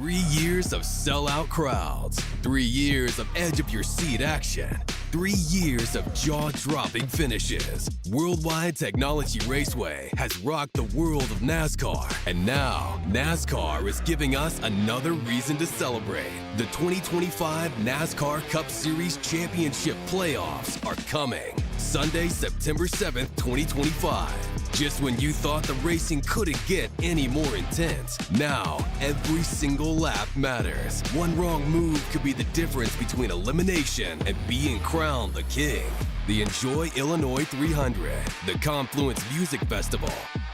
3 years of sellout crowds, 3 years of edge-of-your-seat action, 3 years of jaw-dropping finishes. Worldwide Technology Raceway has rocked the world of NASCAR, and now NASCAR is giving us another reason to celebrate. The 2025 NASCAR Cup Series Championship Playoffs are coming. Sunday, September 7th, 2025. Just when you thought the racing couldn't get any more intense, now every single lap matters. One wrong move could be the difference between elimination and being crowned the king. The Enjoy Illinois 300, the Confluence Music Festival,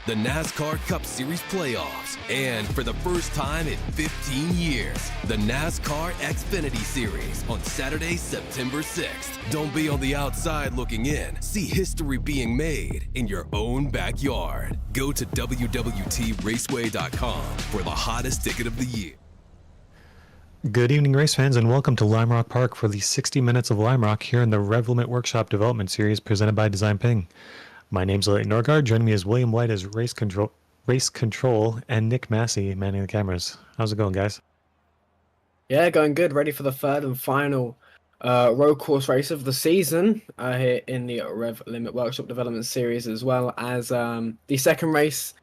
the NASCAR Cup Series Playoffs, and for the first time in 15 years, the NASCAR Xfinity Series on Saturday, September 6th. Don't be on the outside looking in. See history being made in your own backyard. Go to www.raceway.com for the hottest ticket of the year. Good evening, race fans, and welcome to Lime Rock Park for the 60 Minutes of Lime Rock here in the RevLimit Workshop Development Series presented by DesignPing. My name's Alayton Norgard. Joining me is William White as race control, and Nick Masse manning the cameras. How's it going, guys? Yeah, going good. Ready for the third and final road course race of the season here in the RevLimit Workshop Development Series, as well as the second race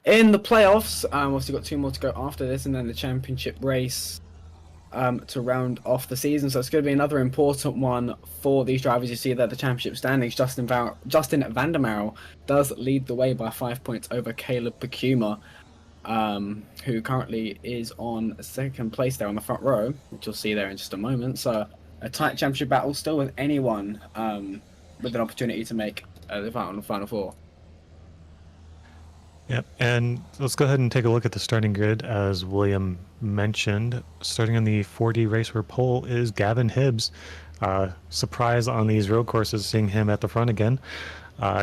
in the playoffs. Obviously got 2 more to go after this, and then the championship race to round off the season. So it's going to be another important one for these drivers. You see that the championship standings, Justin Vandermeer does lead the way by 5 points over Caleb Pacuma, who currently is on second place there on the front row, which you'll see there in just a moment. So a tight championship battle still with anyone with an opportunity to make the final four. Yep, and let's go ahead and take a look at the starting grid. As William mentioned, starting on the 4D Racer pole is Gavin Hibbs. Surprise on these road courses, seeing him at the front again.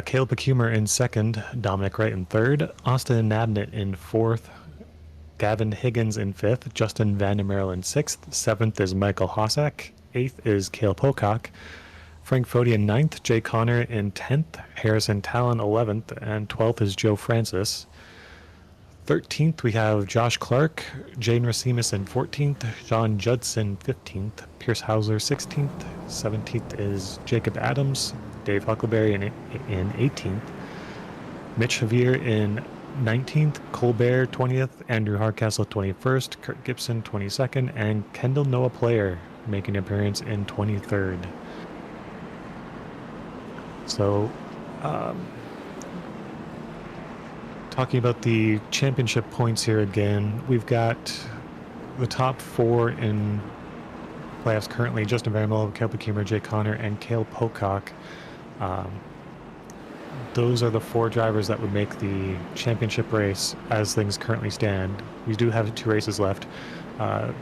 Caleb Pacuma in second, Dominic Wright in third, Austin Nabnett in fourth, Gavin Higgins in fifth, Justin Vandermeer in sixth, seventh is Michael Hossack, eighth is Cale Pocock, Frank Fodi in 9th, Jay Connor in 10th, Harrison Talon 11th, and 12th is Joe Francis. 13th, we have Josh Clark, Jane Racimus in 14th, John Judson 15th, Pierce Hauser 16th, 17th is Jacob Adams, Dave Huckleberry in 18th, Mitch Javier in 19th, Colbert 20th, Andrew Hardcastle 21st, Kurt Gibson 22nd, and Kendall Noah Player making an appearance in 23rd. So, talking about the championship points here again, we've got the top 4 in playoffs currently: Justin Vandermeer, Cale Pacuma, Jay Connor, and Cale Pocock. Those are the 4 drivers that would make the championship race as things currently stand. We do have 2 races left.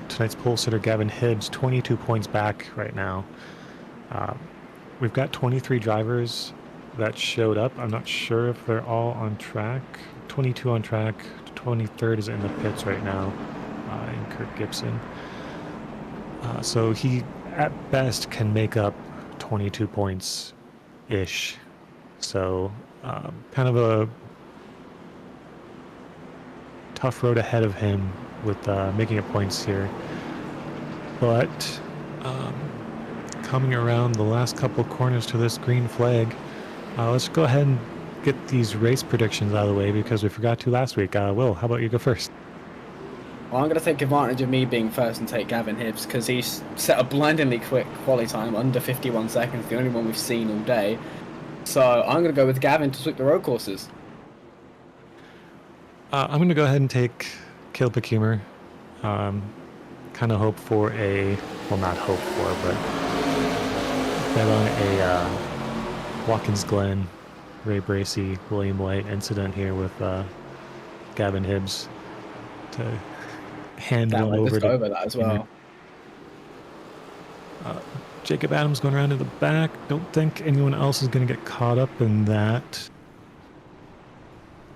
Tonight's pole sitter Gavin Hibbs, 22 points back right now. We've got 23 drivers that showed up. I'm not sure if they're all on track. 22 on track. 23rd is in the pits right now, in Kurt Gibson. So he, at best, can make up 22 points-ish. So kind of a tough road ahead of him with making up points here. But coming around the last couple corners to this green flag, let's go ahead and get these race predictions out of the way because we forgot to last week. Will, how about you go first? Well, I'm going to take advantage of me being first and take Gavin Hibbs because he's set a blindingly quick quali time, under 51 seconds, the only one we've seen all day. So I'm going to go with Gavin to sweep the road courses. I'm going to go ahead and take Cale Pacuma. Kind of hope for not hope for, but bet on a Watkins Glen, Ray Bracey, William White incident here with Gavin Hibbs to hand it over that as well. Jacob Adams going around to the back. Don't think anyone else is going to get caught up in that.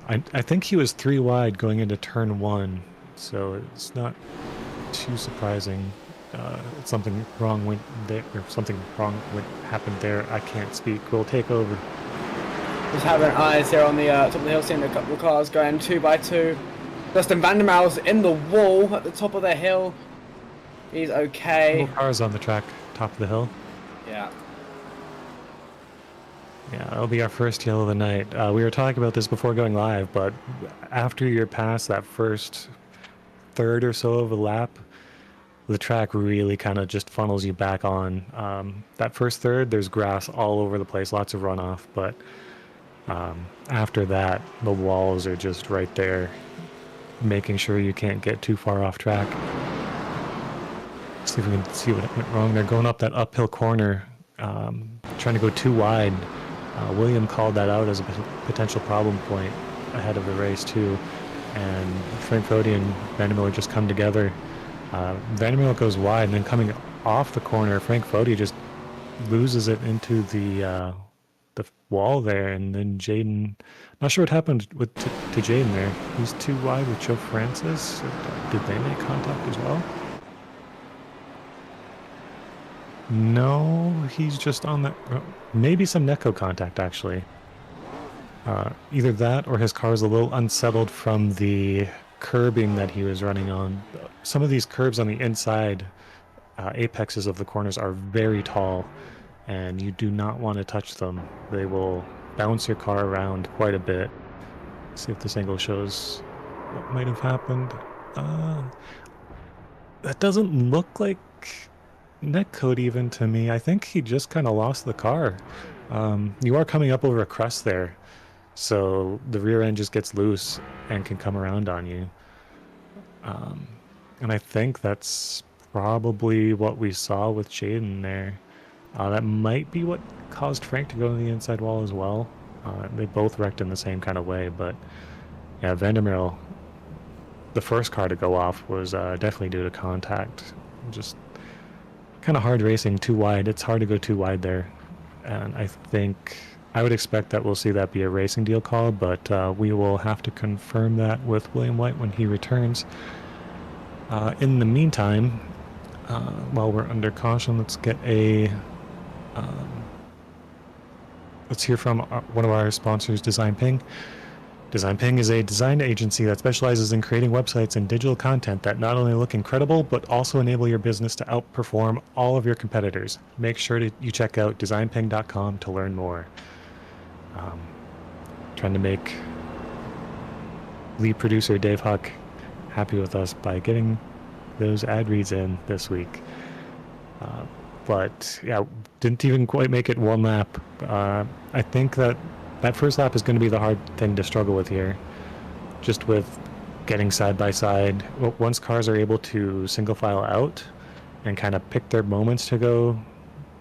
I think he was 3 wide going into turn 1, so it's not too surprising. Something wrong went there, or something wrong happened there. I can't speak. We'll take over. Just having eyes here on the top of the hill, seeing a couple of cars going 2 by 2 Justin Vandermeer's in the wall at the top of the hill. He's okay. Couple cars on the track, top of the hill. Yeah. Yeah, that'll be our first yellow of the night. We were talking about this before going live, but after you're past that first third or so of a lap, the track really kind of just funnels you back on. That first third, there's grass all over the place, lots of runoff, but after that, the walls are just right there, making sure you can't get too far off track. See if we can see what went wrong. They're going up that uphill corner, trying to go too wide. William called that out as a potential problem point ahead of the race too, and Frank Fodi and Vandermeer just come together. Vandermeer goes wide, and then coming off the corner, Frank Fodi just loses it into the wall there, and then Jaden, not sure what happened with to Jaden there. He's too wide with Joe Francis. Did they make contact as well? No, he's just on that. Maybe some Neko contact, actually. Either that or his car is a little unsettled from the curbing that he was running on. Some of these curbs on the inside apexes of the corners are very tall, and you do not want to touch them. They will bounce your car around quite a bit. Let's see if this angle shows what might have happened. That doesn't look like netcode even to me. I think he just kind of lost the car. You are coming up over a crest there, so the rear end just gets loose and can come around on you. And I think that's probably what we saw with Jaden there. That might be what caused Frank to go to the inside wall as well. They both wrecked in the same kind of way, but yeah, Vandermeer, the first car to go off was definitely due to contact. Just kind of hard racing, too wide. It's hard to go too wide there, and I would expect that we'll see that be a racing deal call, but we will have to confirm that with William White when he returns. In the meantime, while we're under caution, let's get let's hear from one of our sponsors, DesignPing. DesignPing is a design agency that specializes in creating websites and digital content that not only look incredible, but also enable your business to outperform all of your competitors. Make sure you check out designping.com to learn more. Trying to make lead producer Dave Huck happy with us by getting those ad reads in this week. But yeah, didn't even quite make it one lap. I think that first lap is going to be the hard thing to struggle with here, just with getting side by side. Once cars are able to single file out and kind of pick their moments to go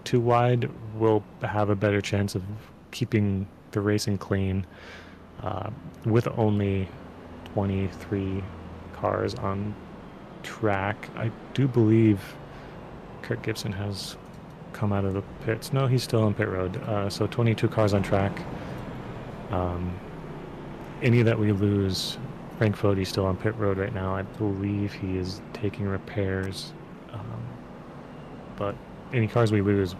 too wide, we'll have a better chance of keeping the racing clean. With only 23 cars on track, I do believe Kurt Gibson has come out of the pits. No, he's still on pit road. So 22 cars on track. Any that we lose, Frank Fodi's still on pit road right now. I believe he is taking repairs. But any cars we lose,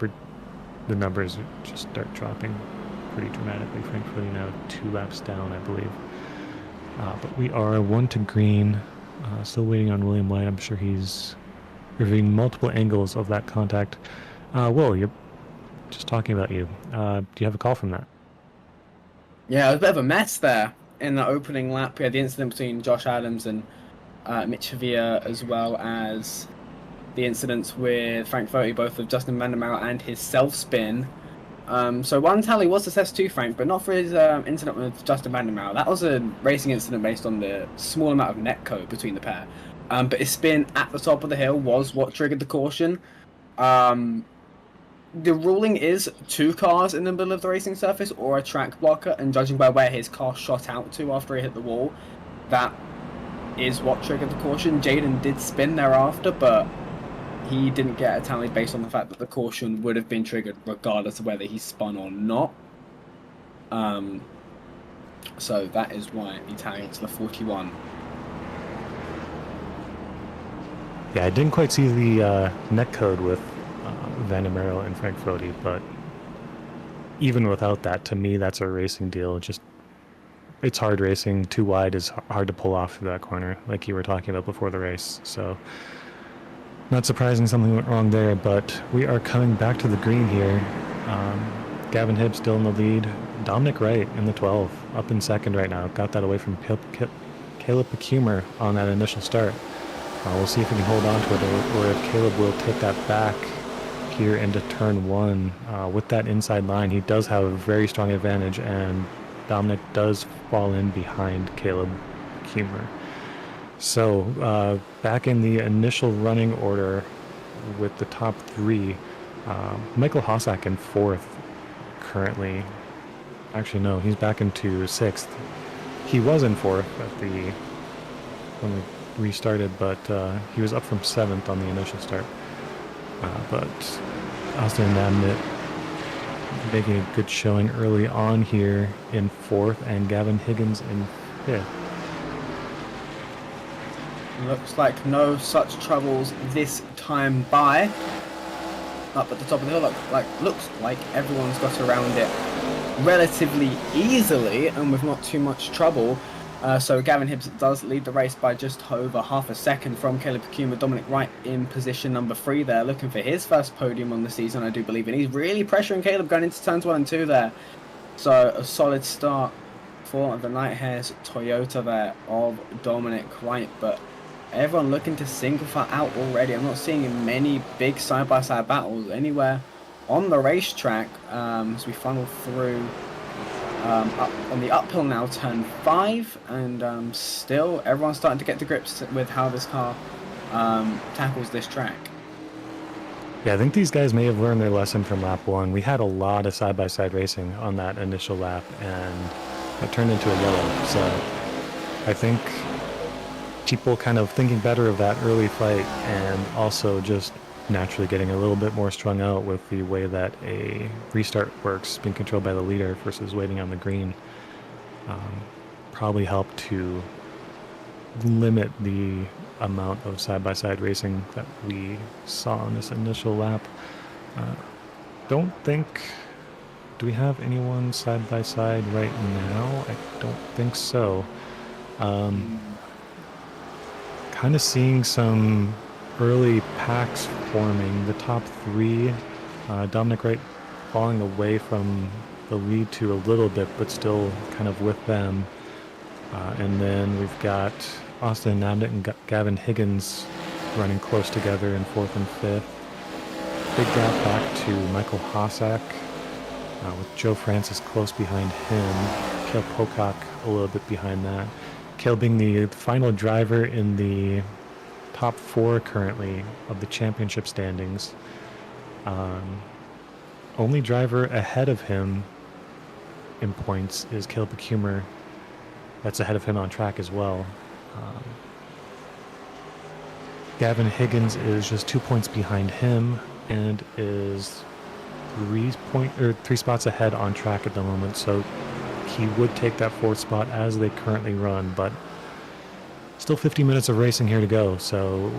the numbers just start dropping pretty dramatically. Frank Fodi now 2 laps down, I believe. But we are 1 to green. Still waiting on William White. I'm sure he's reviewing multiple angles of that contact. Will, you're just talking about you. Do you have a call from that? Yeah, it was a bit of a mess there in the opening lap. We had the incident between Josh Adams and Mitch Havia, as well as the incidents with Frank Foti, both of Justin Vandermeer and his self-spin. So one tally was success to Frank, but not for his incident with Justin Vandermeer. That was a racing incident based on the small amount of net code between the pair. But his spin at the top of the hill was what triggered the caution. The ruling is 2 cars in the middle of the racing surface or a track blocker, and judging by where his car shot out to after he hit the wall, that is what triggered the caution. Jaden did spin thereafter, but he didn't get a tally based on the fact that the caution would have been triggered regardless of whether he spun or not. So that is why the tally to the 41. Yeah, I didn't quite see the net code with Vandermeer and Frank Foti, but even without that, to me, that's a racing deal. Just it's hard racing. Too wide is hard to pull off through that corner, like you were talking about before the race. So not surprising something went wrong there, but we are coming back to the green here. Gavin Hibbs still in the lead. Dominic Wright in the 12, up in second right now. Got that away from Caleb Pecumer on that initial start. We'll see if we can hold on to it, or if Caleb will take that back here into turn one. With that inside line, he does have a very strong advantage, and Dominic does fall in behind Caleb Pecumer. So back in the initial running order with the top three, Michael Hossack in fourth currently. Actually, no, he's back into sixth. He was in fourth when we restarted, but he was up from seventh on the initial start. But Austin Nabnett making a good showing early on here in fourth, and Gavin Higgins in fifth. Looks like no such troubles this time by. Up at the top of the hill, looks like everyone's got around it relatively easily and with not too much trouble. So Gavin Hibbs does lead the race by just over half a second from Caleb Pecumer. Dominic Wright in position number 3 there, looking for his first podium on the season, I do believe, and he's really pressuring Caleb going into turns 1 and 2 there. So a solid start for the Night Hares Toyota there of Dominic Wright, but everyone looking to single file out already. I'm not seeing many big side-by-side battles anywhere on the racetrack as we funnel through up on the uphill now, turn 5, and still everyone's starting to get to grips with how this car tackles this track. Yeah, I think these guys may have learned their lesson from lap 1. We had a lot of side-by-side racing on that initial lap, and it turned into a yellow. So I think people kind of thinking better of that early fight, and also just naturally getting a little bit more strung out with the way that a restart works, being controlled by the leader versus waiting on the green, probably helped to limit the amount of side-by-side racing that we saw on this initial lap. Don't think, do we have anyone side-by-side right now? I don't think so. Kind of seeing some early packs forming. The top 3, Dominic Wright falling away from the lead to a little bit, but still kind of with them. And then we've got Austin Nabnett and Gavin Higgins running close together in 4th and 5th. Big gap back to Michael Hossack, with Joe Francis close behind him. Cale Pocock a little bit behind that. Cale being the final driver in the top 4 currently of the championship standings. Only driver ahead of him in points is Caleb Pecumer. That's ahead of him on track as well. Gavin Higgins is just 2 points behind him and is 3 spots ahead on track at the moment. So he would take that 4th spot as they currently run, but still 50 minutes of racing here to go, so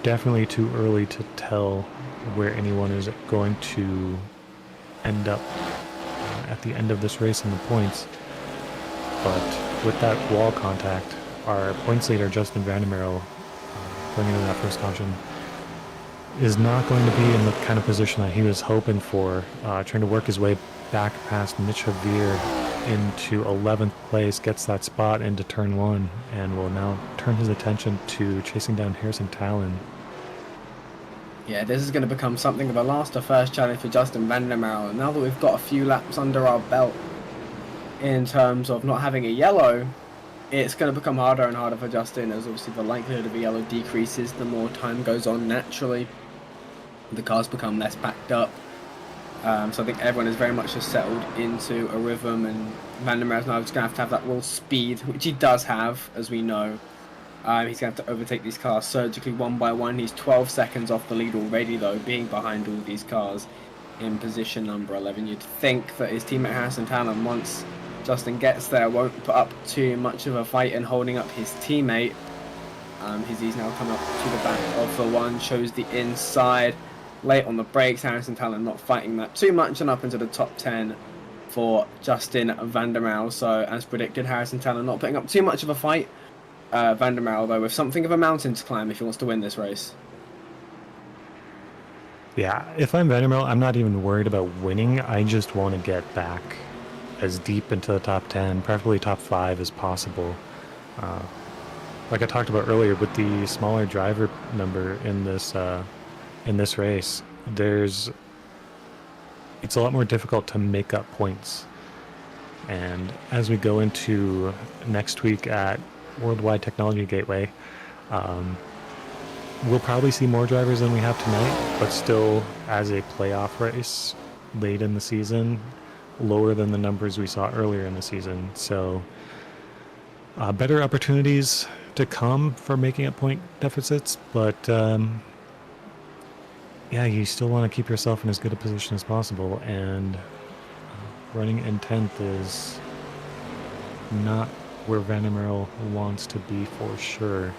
definitely too early to tell where anyone is going to end up at the end of this race in the points. But with that wall contact, our points leader, Justin Vandermeer, going into that first caution, is not going to be in the kind of position that he was hoping for, trying to work his way back past Mitch Javier into 11th place, gets that spot into turn 1, and will now turn his attention to chasing down Harrison Talon. Yeah, this is going to become something of a last or first challenge for Justin Vandermeer. Now that we've got a few laps under our belt in terms of not having a yellow, it's going to become harder and harder for Justin, as obviously the likelihood of a yellow decreases the more time goes on naturally. The cars become less packed up. So I think everyone is very much just settled into a rhythm, and Vandermeer is now just going to have that raw speed, which he does have, as we know. He's going to have to overtake these cars surgically one by one. He's 12 seconds off the lead already, though, being behind all these cars in position number 11. You'd think that his teammate Harrison Talon, once Justin gets there, won't put up too much of a fight in holding up his teammate. He's now come up to the back of the one, shows the inside. Late on the brakes, Harrison Talon not fighting that too much, and up into the top 10 for Justin Van der Merwe. So, as predicted, Harrison Taylor not putting up too much of a fight. Van der Merwe, though, with something of a mountain to climb if he wants to win this race. Yeah, if I'm Van der Merwe, I'm not even worried about winning. I just want to get back as deep into the top 10, preferably top 5 as possible. Like I talked about earlier, with the smaller driver number in this race, it's a lot more difficult to make up points. And as we go into next week at Worldwide Technology Gateway, we'll probably see more drivers than we have tonight, but still, as a playoff race late in the season, lower than the numbers we saw earlier in the season. So better opportunities to come for making up point deficits, but yeah, you still want to keep yourself in as good a position as possible, and running in 10th is not where Van der Merwe wants to be for sure.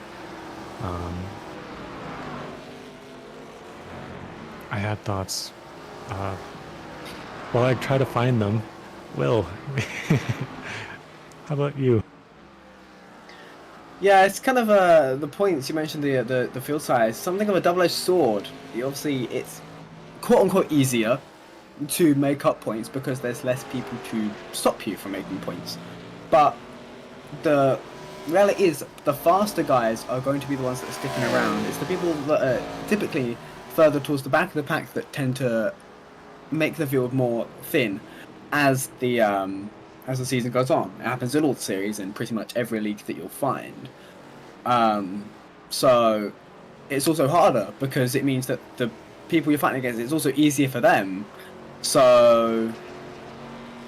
I had thoughts. While I try to find them, Will, how about you? Yeah, it's kind of the points you mentioned, the field size, something of a double-edged sword. Obviously, it's quote-unquote easier to make up points because there's less people to stop you from making points. But the reality is, the faster guys are going to be the ones that are sticking around. It's the people that are typically further towards the back of the pack that tend to make the field more thin as the season goes on. It happens in all the series and pretty much every league that you'll find. So it's also harder because it means that the people you're fighting against, it's also easier for them. So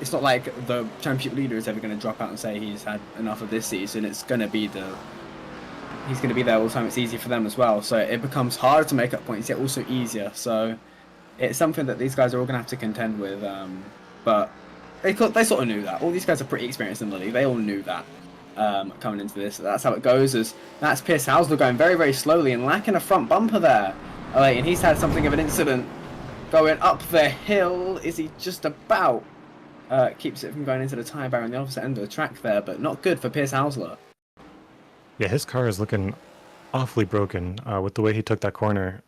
it's not like the championship leader is ever going to drop out and say he's had enough of this season. It's going to be he's going to be there all the time. It's easier for them as well. So it becomes harder to make up points, yet also easier. So it's something that these guys are all going to have to contend with. But they sort of knew that. All these guys are pretty experienced in the league. They all knew that coming into this. That's how it goes. That's Pierce Hausler going very, very slowly and lacking a front bumper there. And he's had something of an incident going up the hill. Is he just about keeps it from going into the tyre barrier on the opposite end of the track there, but not good for Pierce Hausler. Yeah, his car is looking awfully broken with the way he took that corner.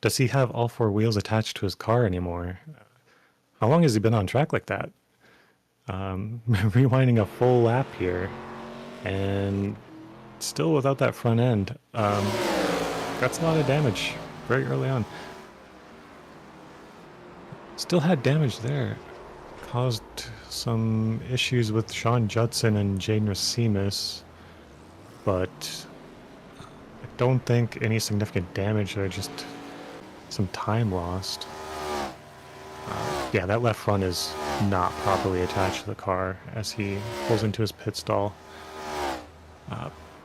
Does he have all 4 wheels attached to his car anymore? How long has he been on track like that? Rewinding a full lap here, and still without that front end. That's a lot of damage very early on. Still had damage there. Caused some issues with Sean Judson and Jaden Racimus, but I don't think any significant damage there, just some time lost. Yeah, that left front is not properly attached to the car as he pulls into his pit stall.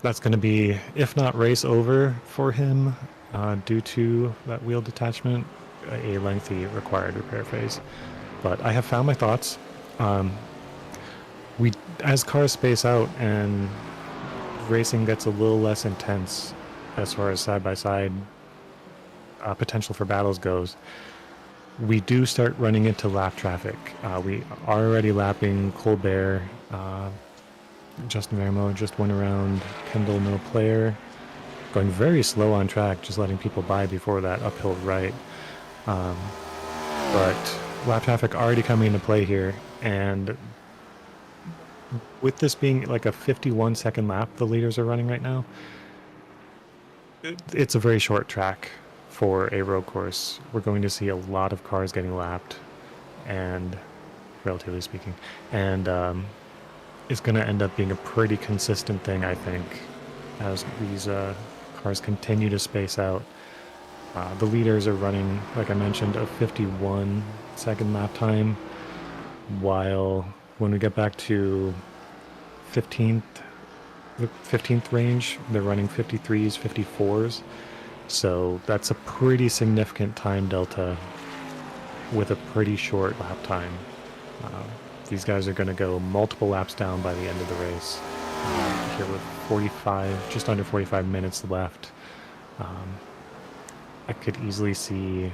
That's going to be, if not race over for him, due to that wheel detachment, a lengthy required repair phase. But I have found my thoughts. As cars space out and racing gets a little less intense as far as side-by-side potential for battles goes, we do start running into lap traffic. We are already lapping Colbert. Justin Vermo just went around Kendall, no player. Going very slow on track, just letting people by before that uphill right. But lap traffic already coming into play here, and with this being like a 51-second lap the leaders are running right now, it's a very short track for a road course. We're going to see a lot of cars getting lapped, and relatively speaking, and it's going to end up being a pretty consistent thing, I think, as these cars continue to space out. The leaders are running, like I mentioned, a 51-second lap time, while when we get back to the 15th range, they're running 53s, 54s. So that's a pretty significant time delta with a pretty short lap time. These guys are going to go multiple laps down by the end of the race. Here with just under 45 minutes left. I could easily see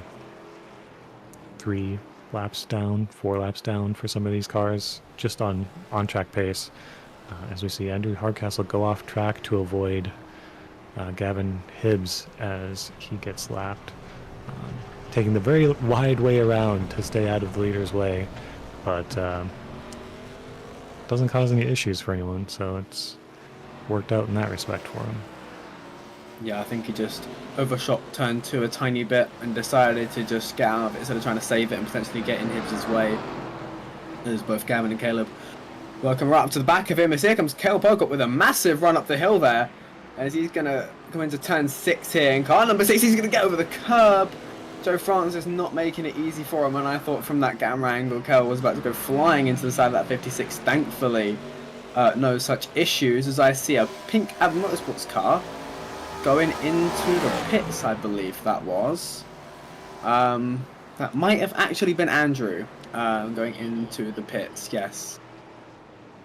3, laps down, 4 laps down for some of these cars, just on track pace. As we see Andrew Hardcastle go off track to avoid Gavin Hibbs as he gets lapped, taking the very wide way around to stay out of the leader's way, but doesn't cause any issues for anyone, so it's worked out in that respect for him. Yeah, I think he just overshot turn 2 a tiny bit and decided to just get out of it instead of trying to save it and potentially get in Hibbs' way. There's both Gavin and Caleb working right up to the back of him as here comes Caleb Pocock with a massive run up the hill there as he's going to come into turn 6 here. And car number 6, he's going to get over the curb. Joe Francis not making it easy for him, and I thought from that camera angle Caleb was about to go flying into the side of that 56. Thankfully, no such issues as I see a pink Avid Motorsports car going into the pits, I believe that was. That might have actually been Andrew going into the pits, yes.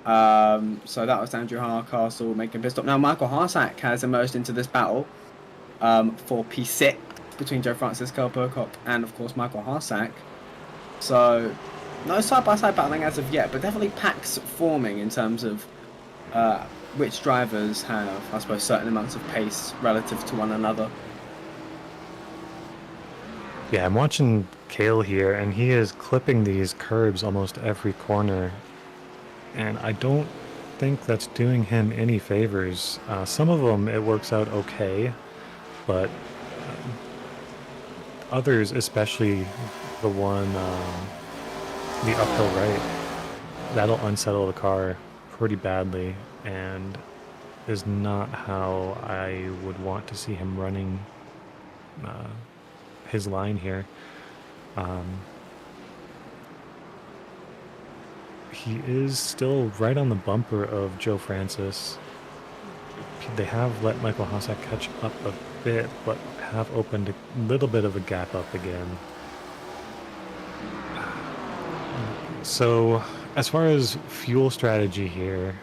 So that was Andrew Hardcastle making a pit stop. Now Michael Harsack has emerged into this battle for P6 between Joe Francis, Caleb Pocock, and of course Michael Harsack. So no side-by-side battling as of yet, but definitely packs forming in terms of which drivers have, I suppose, certain amounts of pace relative to one another. Yeah, I'm watching Cale here, and he is clipping these curbs almost every corner, and I don't think that's doing him any favors. Some of them it works out okay, but others, especially the one, the uphill right, that'll unsettle the car pretty badly, and is not how I would want to see him running his line here. He is still right on the bumper of Joe Francis. They have let Michael Hossack catch up a bit, but have opened a little bit of a gap up again. So as far as fuel strategy here,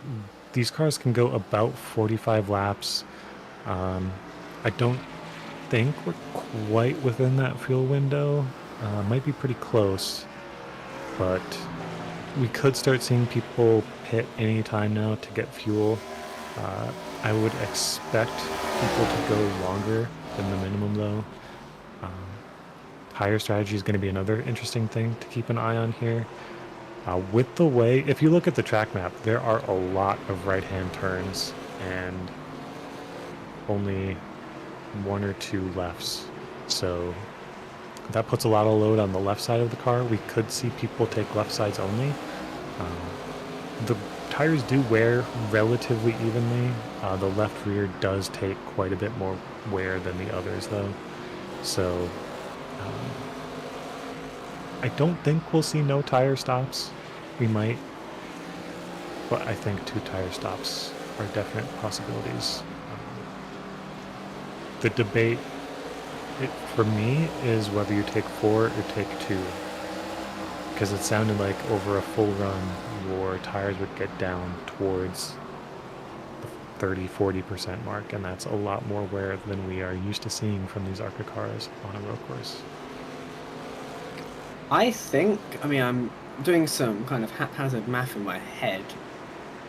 these cars can go about 45 laps. I don't think we're quite within that fuel window. Might be pretty close, but we could start seeing people pit any time now to get fuel. I would expect people to go longer than the minimum though. Tire strategy is going to be another interesting thing to keep an eye on here. With the way, if you look at the track map, there are a lot of right-hand turns and only 1 or 2 lefts. So that puts a lot of load on the left side of the car. We could see people take left sides only. The tires do wear relatively evenly. The left rear does take quite a bit more wear than the others though. So I don't think we'll see no tire stops. We might, but I think 2 tire stops are definite possibilities. The debate for me is whether you take 4 or take 2, because it sounded like over a full run your tires would get down towards the 30-40% mark, and that's a lot more wear than we are used to seeing from these ARCA cars on a road course. I think, I'm doing some kind of haphazard math in my head.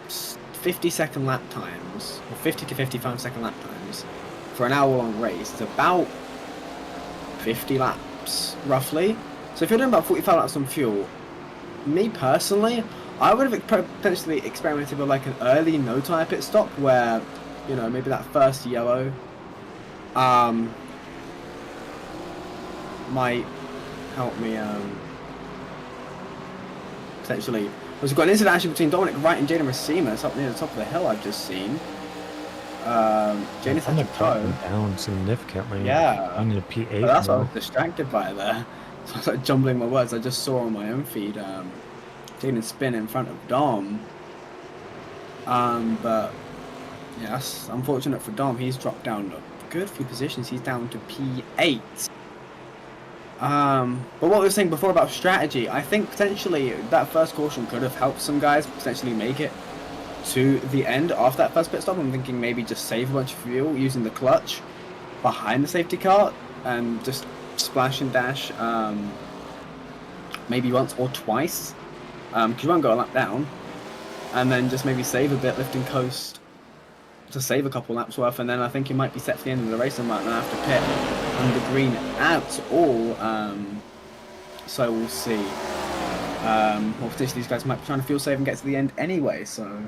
50-second lap times, or 50 to 55-second lap times for an hour-long race is about 50 laps, roughly. So if you're doing about 45 laps on fuel, me personally, I would have potentially experimented with like an early no-tire pit stop where, you know, maybe that first yellow might help me potentially. There's got an incident actually between Dominic Wright and Jaden Racema up near the top of the hill I've just seen. Jaden's had to go down significantly. Yeah, I need a P8. that's what I was distracted by there. So I was like jumbling my words. I just saw on my own feed Jaden spin in front of Dom. But yeah, that's unfortunate for Dom. He's dropped down a good few positions. He's down to P8. But what we were saying before about strategy, I think potentially that first caution could have helped some guys potentially make it to the end after that first pit stop. I'm thinking maybe just save a bunch of fuel using the clutch behind the safety car and just splash and dash maybe once or twice, because you won't go a lap down, and then just maybe save a bit, lift and coast to save a couple laps worth, and then I think you might be set for the end of the race and might not have to pit under green at all. So we'll see. Or potentially these guys might be trying to fuel save and get to the end anyway, so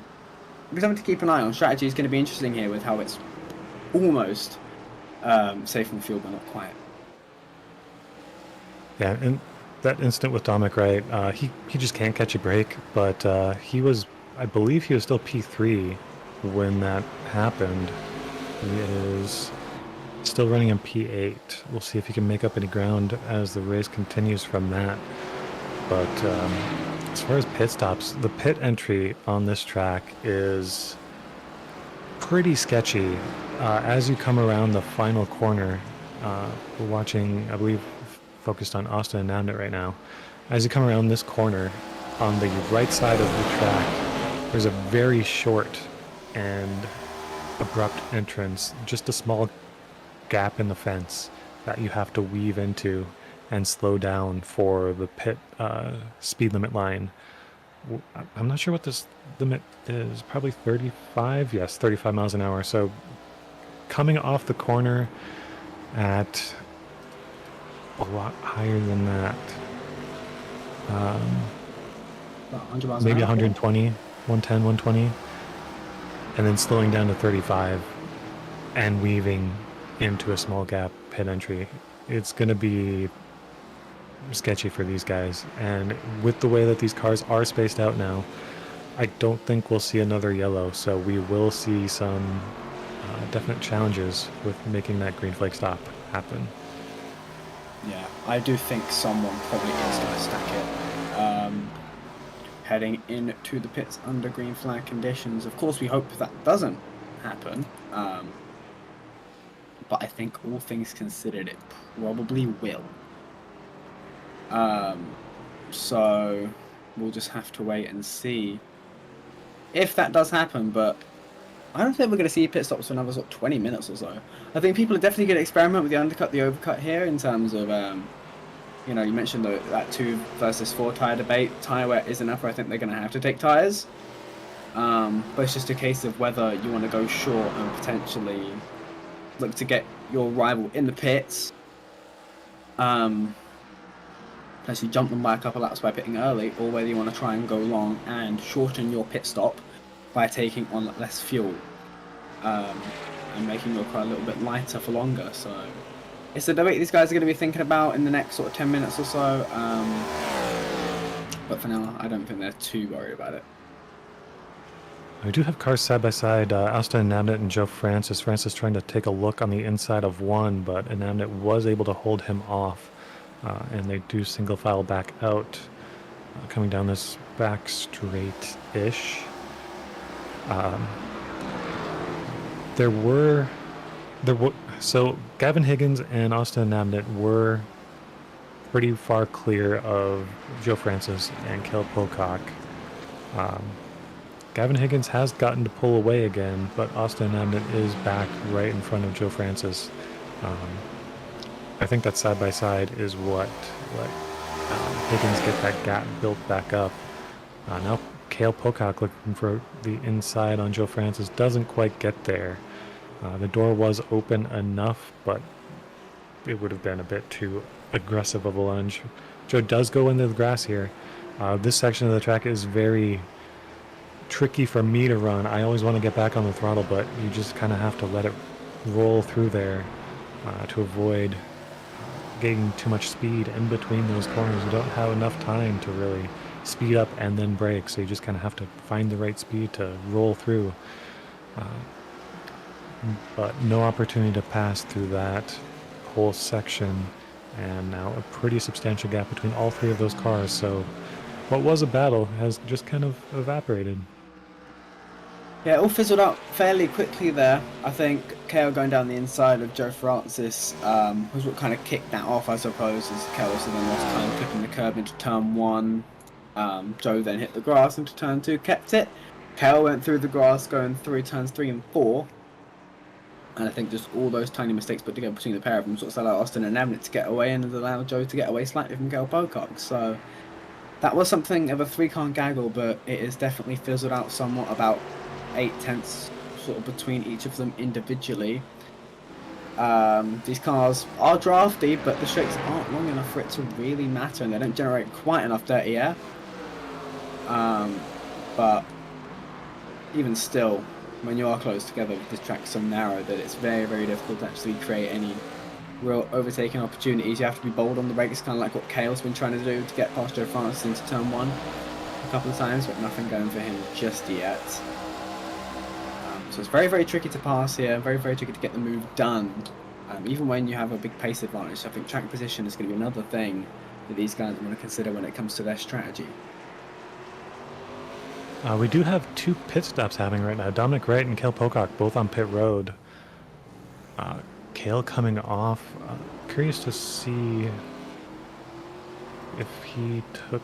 we're something to keep an eye on. Strategy is going to be interesting here with how it's almost safe from fuel, but not quite. Yeah, and that instant with Dominic, right? He just can't catch a break, but I believe he was still P3 when that happened. He is still running in P8. We'll see if he can make up any ground as the race continues from that. But as far as pit stops, the pit entry on this track is pretty sketchy. As you come around the final corner, we're watching, I believe, focused on Austin and Namnet right now. As you come around this corner, on the right side of the track, there's a very short and abrupt entrance, just a small gap in the fence that you have to weave into and slow down for the pit speed limit line. I'm not sure what this limit is, probably 35? Yes, 35 miles an hour. So coming off the corner at a lot higher than that. Maybe 120, 110, 120. And then slowing down to 35 and weaving into a small gap pit entry. It's going to be sketchy for these guys, and with the way that these cars are spaced out now, I don't think we'll see another yellow, so we will see some definite challenges with making that green flag stop happen. Yeah, I do think someone probably is going to stack it. Heading into the pits under green flag conditions. Of course, we hope that doesn't happen, but I think all things considered, it probably will. So we'll just have to wait and see if that does happen, but I don't think we're going to see pit stops for another sort of 20 minutes or so. I think people are definitely going to experiment with the undercut, the overcut here in terms of, you know, you mentioned that 2 versus 4 tyre debate. Tyre wear is enough where I think they're going to have to take tyres. But it's just a case of whether you want to go short and potentially look to get your rival in the pits. Potentially jump them by a couple laps by pitting early, or whether you want to try and go long and shorten your pit stop by taking on less fuel and making your car a little bit lighter for longer. So it's a debate these guys are going to be thinking about in the next sort of 10 minutes or so. But for now, I don't think they're too worried about it. We do have cars side by side, Austin Namnet and Joe Francis. Francis trying to take a look on the inside of one, but Namnet was able to hold him off. And they do single file back out, coming down this back straight-ish. So Gavin Higgins and Austin Namnet were pretty far clear of Joe Francis and Caleb Pocock. Gavin Higgins has gotten to pull away again, but Austin Namnet is back right in front of Joe Francis. I think that side by side is what Higgins get that gap built back up. Now Cale Pocock looking for the inside on Joe Francis, doesn't quite get there. The door was open enough, but it would have been a bit too aggressive of a lunge. Joe does go into the grass here. This section of the track is very tricky for me to run. I always want to get back on the throttle, but you just kind of have to let it roll through there to avoid getting too much speed in between those corners. You don't have enough time to really speed up and then brake, so you just kind of have to find the right speed to roll through. But no opportunity to pass through that whole section, and now a pretty substantial gap between all 3 of those cars, so what was a battle has just kind of evaporated. Yeah, it all fizzled out fairly quickly there. I think KO going down the inside of Joe Francis was what kind of kicked that off, I suppose, as KO also then lost time clipping the curb into turn 1. Joe then hit the grass into turn 2, kept it. KO went through the grass going through turns 3 and 4. And I think just all those tiny mistakes put together between the pair of them sort of allowed Austin and Namnet to get away and allowed Joe to get away slightly from KO Pocock. So that was something of a three-car gaggle, but it is definitely fizzled out somewhat, about 8/10 sort of between each of them individually. These cars are drafty, but the straights aren't long enough for it to really matter, and they don't generate quite enough dirty air. But even still, when you are close together, this track's so narrow that it's very, very difficult to actually create any real overtaking opportunities. You have to be bold on the brakes, kind of like what Kale's been trying to do to get past Joe Francis into turn 1 a couple of times, but nothing going for him just yet. So it's very, very tricky to pass here, very, very tricky to get the move done. Even when you have a big pace advantage, so I think track position is going to be another thing that these guys want to consider when it comes to their strategy. We do have 2 pit stops happening right now. Dominic Wright and Cale Pocock both on pit road. Cale coming off. Curious to see if he took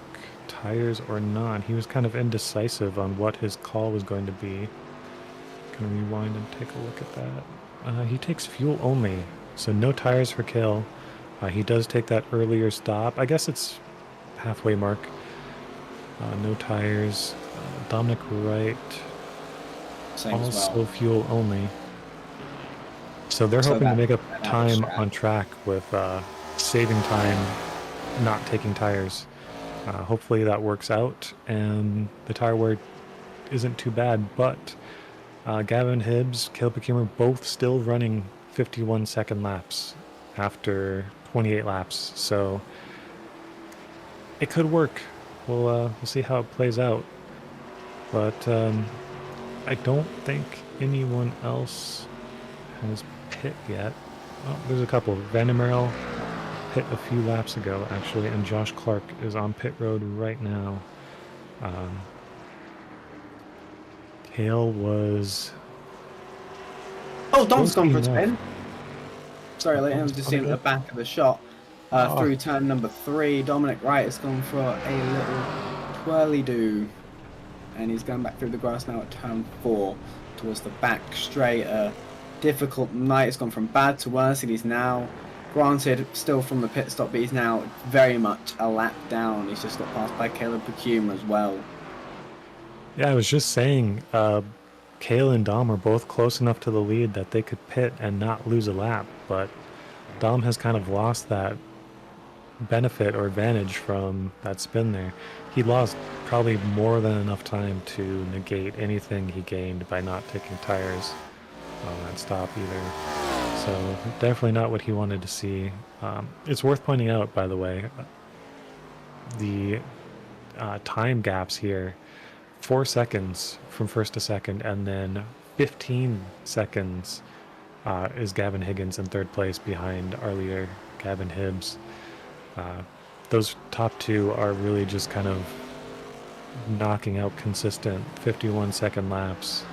tires or not. He was kind of indecisive on what his call was going to be. Gonna rewind and take a look at that. He takes fuel only, so no tires for Cale. He does take that earlier stop. I guess it's halfway mark. No tires. Dominic Wright, Same also as well. fuel only. So they're So hoping to make up that time was on track with saving time, not taking tires. Hopefully that works out, and the tire wear isn't too bad, but Gavin Hibbs, Caleb Pekimmer, both still running 51-second laps after 28 laps, so it could work. We'll see how it plays out, but I don't think anyone else has pit yet. Oh, there's a couple. Van Merrill pit a few laps ago, actually, and Josh Clark is on pit road right now. Cale was... Oh, Dom's gone for a enough. spin. Sorry, Alayton, I was just seeing at the back of the shot. Through turn number 3, Dominic Wright has gone for a little twirly-do. And he's going back through the grass now at turn 4 towards the back straight. Difficult night. It's gone from bad to worse, and he's now, granted, still from the pit stop, but he's now very much a lap down. He's just got passed by Caleb Pekimmer as well. Yeah, I was just saying, Cale and Dom are both close enough to the lead that they could pit and not lose a lap, but Dom has kind of lost that benefit or advantage from that spin there. He lost probably more than enough time to negate anything he gained by not taking tires on that stop either. So definitely not what he wanted to see. It's worth pointing out, by the way, the time gaps here. 4 seconds from first to second, and then 15 seconds is Gavin Higgins in third place behind earlier Gavin Hibbs. Those top 2 are really just kind of knocking out consistent 51-second laps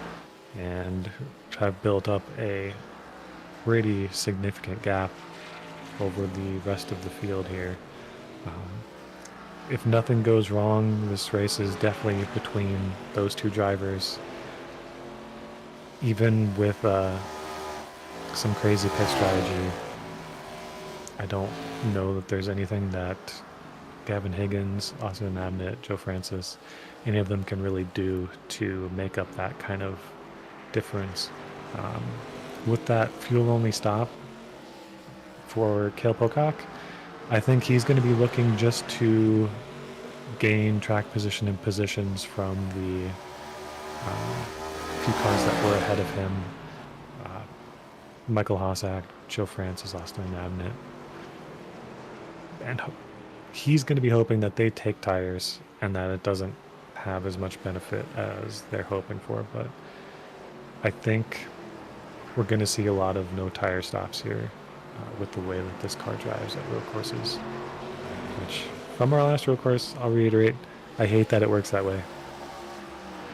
and have built up a pretty significant gap over the rest of the field here. If nothing goes wrong, this race is definitely between those 2 drivers. Even with some crazy pit strategy, I don't know that there's anything that Gavin Higgins, Austin Abnett, Joe Francis, any of them can really do to make up that kind of difference. With that fuel-only stop for Cale Pocock, I think he's going to be looking just to gain track position and positions from the few cars that were ahead of him. Michael Hossack, Joe Francis, Austin Abnett. And he's going to be hoping that they take tires and that it doesn't have as much benefit as they're hoping for. But I think we're going to see a lot of no tire stops here with the way that this car drives at road courses. Which, from our last road course, I'll reiterate, I hate that it works that way.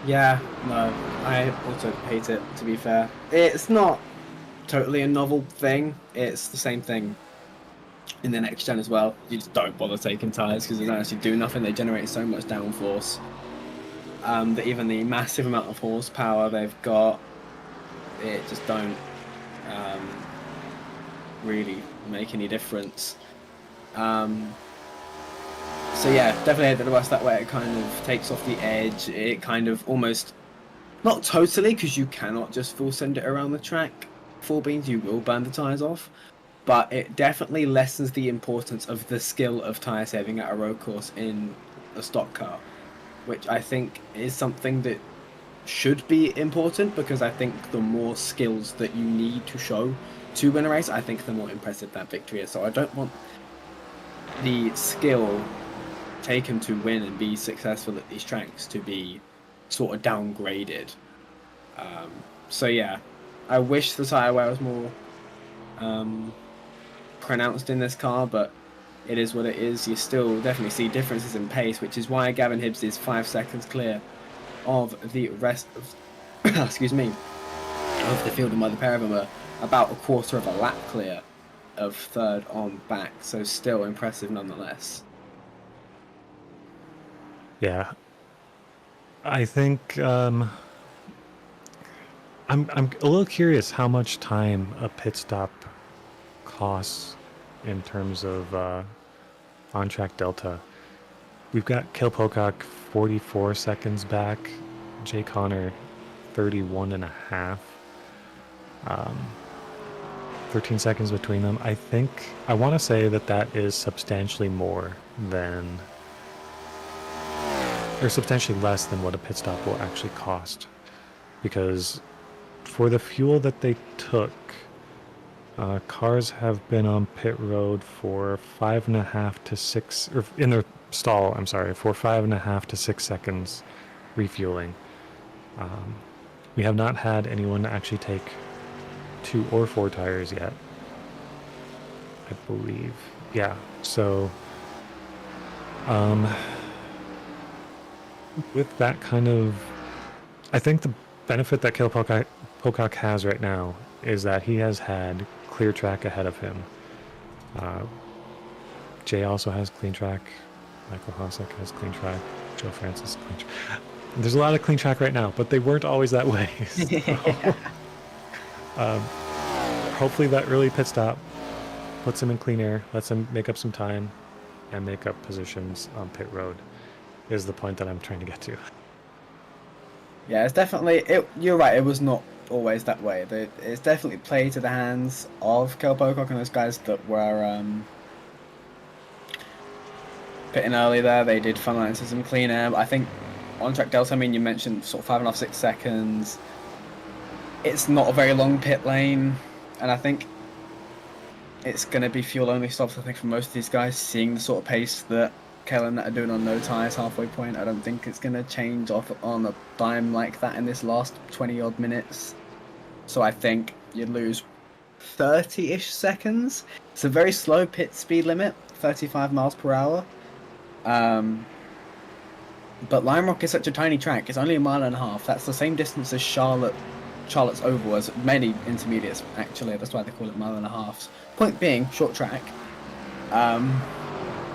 Yeah, no, I also hate it, to be fair. It's not totally a novel thing. It's the same thing in the next gen as well. You just don't bother taking tires because they don't actually do nothing. They generate so much downforce that even the massive amount of horsepower they've got, it just don't really make any difference. So yeah, definitely hate the bus that way. It kind of takes off the edge. It kind of almost, not totally, because you cannot just full send it around the track. Full beans, you will burn the tires off. But it definitely lessens the importance of the skill of tire saving at a road course in a stock car, which I think is something that should be important, because I think the more skills that you need to show to win a race, I think the more impressive that victory is. So I don't want the skill taken to win and be successful at these tracks to be sort of downgraded. So yeah, I wish the tire wear was more pronounced in this car, but it is what it is. You still definitely see differences in pace, which is why Gavin Hibbs is 5 seconds clear of the rest of excuse me, of the field, and the pair of them are about a quarter of a lap clear of third on back, so still impressive nonetheless. Yeah, I think I'm a little curious how much time a pit stop costs in terms of on-track delta. We've got Cale Pocock 44 seconds back, Jay Connor 31 and a half. 13 seconds between them. I want to say that is substantially more than, or substantially less than what a pit stop will actually cost. Because for the fuel that they took, cars have been on pit road for 5.5 to 6, or in their stall, I'm sorry, for 5.5 to 6 seconds refueling. We have not had anyone actually take 2 or 4 tires yet, I believe. Yeah, so with that kind of, I think the benefit that Cale Pocock has right now is that he has had clear track ahead of him. Jay also has clean track. Michael Hosek has clean track. Joe Francis clean track. There's a lot of clean track right now, but they weren't always that way. So, hopefully that early pit stop puts him in clean air, lets him make up some time and make up positions on pit road, is the point that I'm trying to get to. Yeah, it's definitely, you're right, it was not always that way. It's definitely played to the hands of Cale Pocock and those guys that were pitting early there. They did funnel into some clean air. I think on track delta, I mean, you mentioned sort of 5.5, 6 seconds. It's not a very long pit lane, and I think it's going to be fuel only stops, I think, for most of these guys, seeing the sort of pace that Cale and Nat are doing on no tyres halfway point. I don't think it's going to change off on a dime like that in this last 20 odd minutes. So I think you'd lose 30-ish seconds. It's a very slow pit speed limit, 35 miles per hour. But Lime Rock is such a tiny track. It's only 1.5 miles. That's the same distance as Charlotte's Oval, as many intermediates, actually. That's why they call it 1.5 miles. Point being, short track.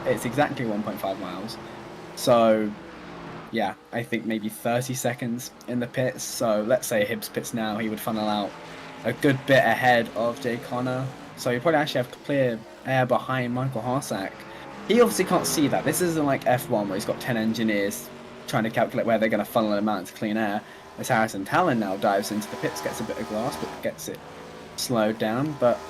It's exactly 1.5 miles. So, yeah, I think maybe 30 seconds in the pits. So, let's say Hibbs pits now, he would funnel out a good bit ahead of Jay Connor. So, you probably actually have clear air behind Michael Harsack. He obviously can't see that. This isn't like F1 where he's got 10 engineers trying to calculate where they're going to funnel him out into clean air. As Harrison Talon now dives into the pits, gets a bit of glass, but gets it slowed down. But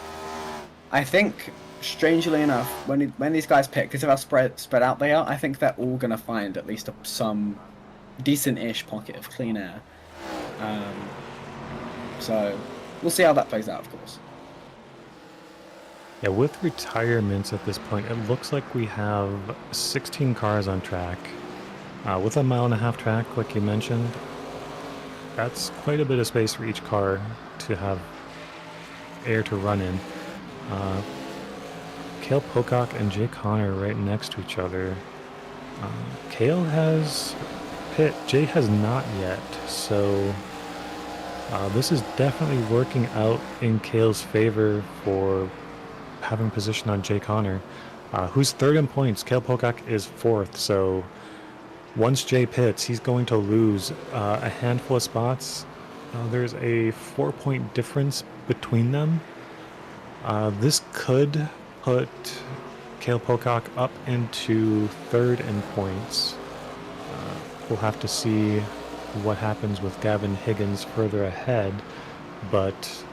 I think, strangely enough, when these guys pit, because of how spread out they are, I think they're all going to find at least some decent-ish pocket of clean air. So we'll see how that plays out, of course. Yeah, with retirements at this point, it looks like we have 16 cars on track. With a 1.5 mile track, like you mentioned, that's quite a bit of space for each car to have air to run in. Cale Pocock and Jay Connor right next to each other. Cale has pit, Jay has not yet, so this is definitely working out in Cale's favor for having position on Jay Connor, who's third in points. Cale Pocock is fourth, so once Jay pits, he's going to lose a handful of spots. There's a 4-point difference between them. This could put Cale Pocock up into third in points. We'll have to see what happens with Gavin Higgins further ahead, but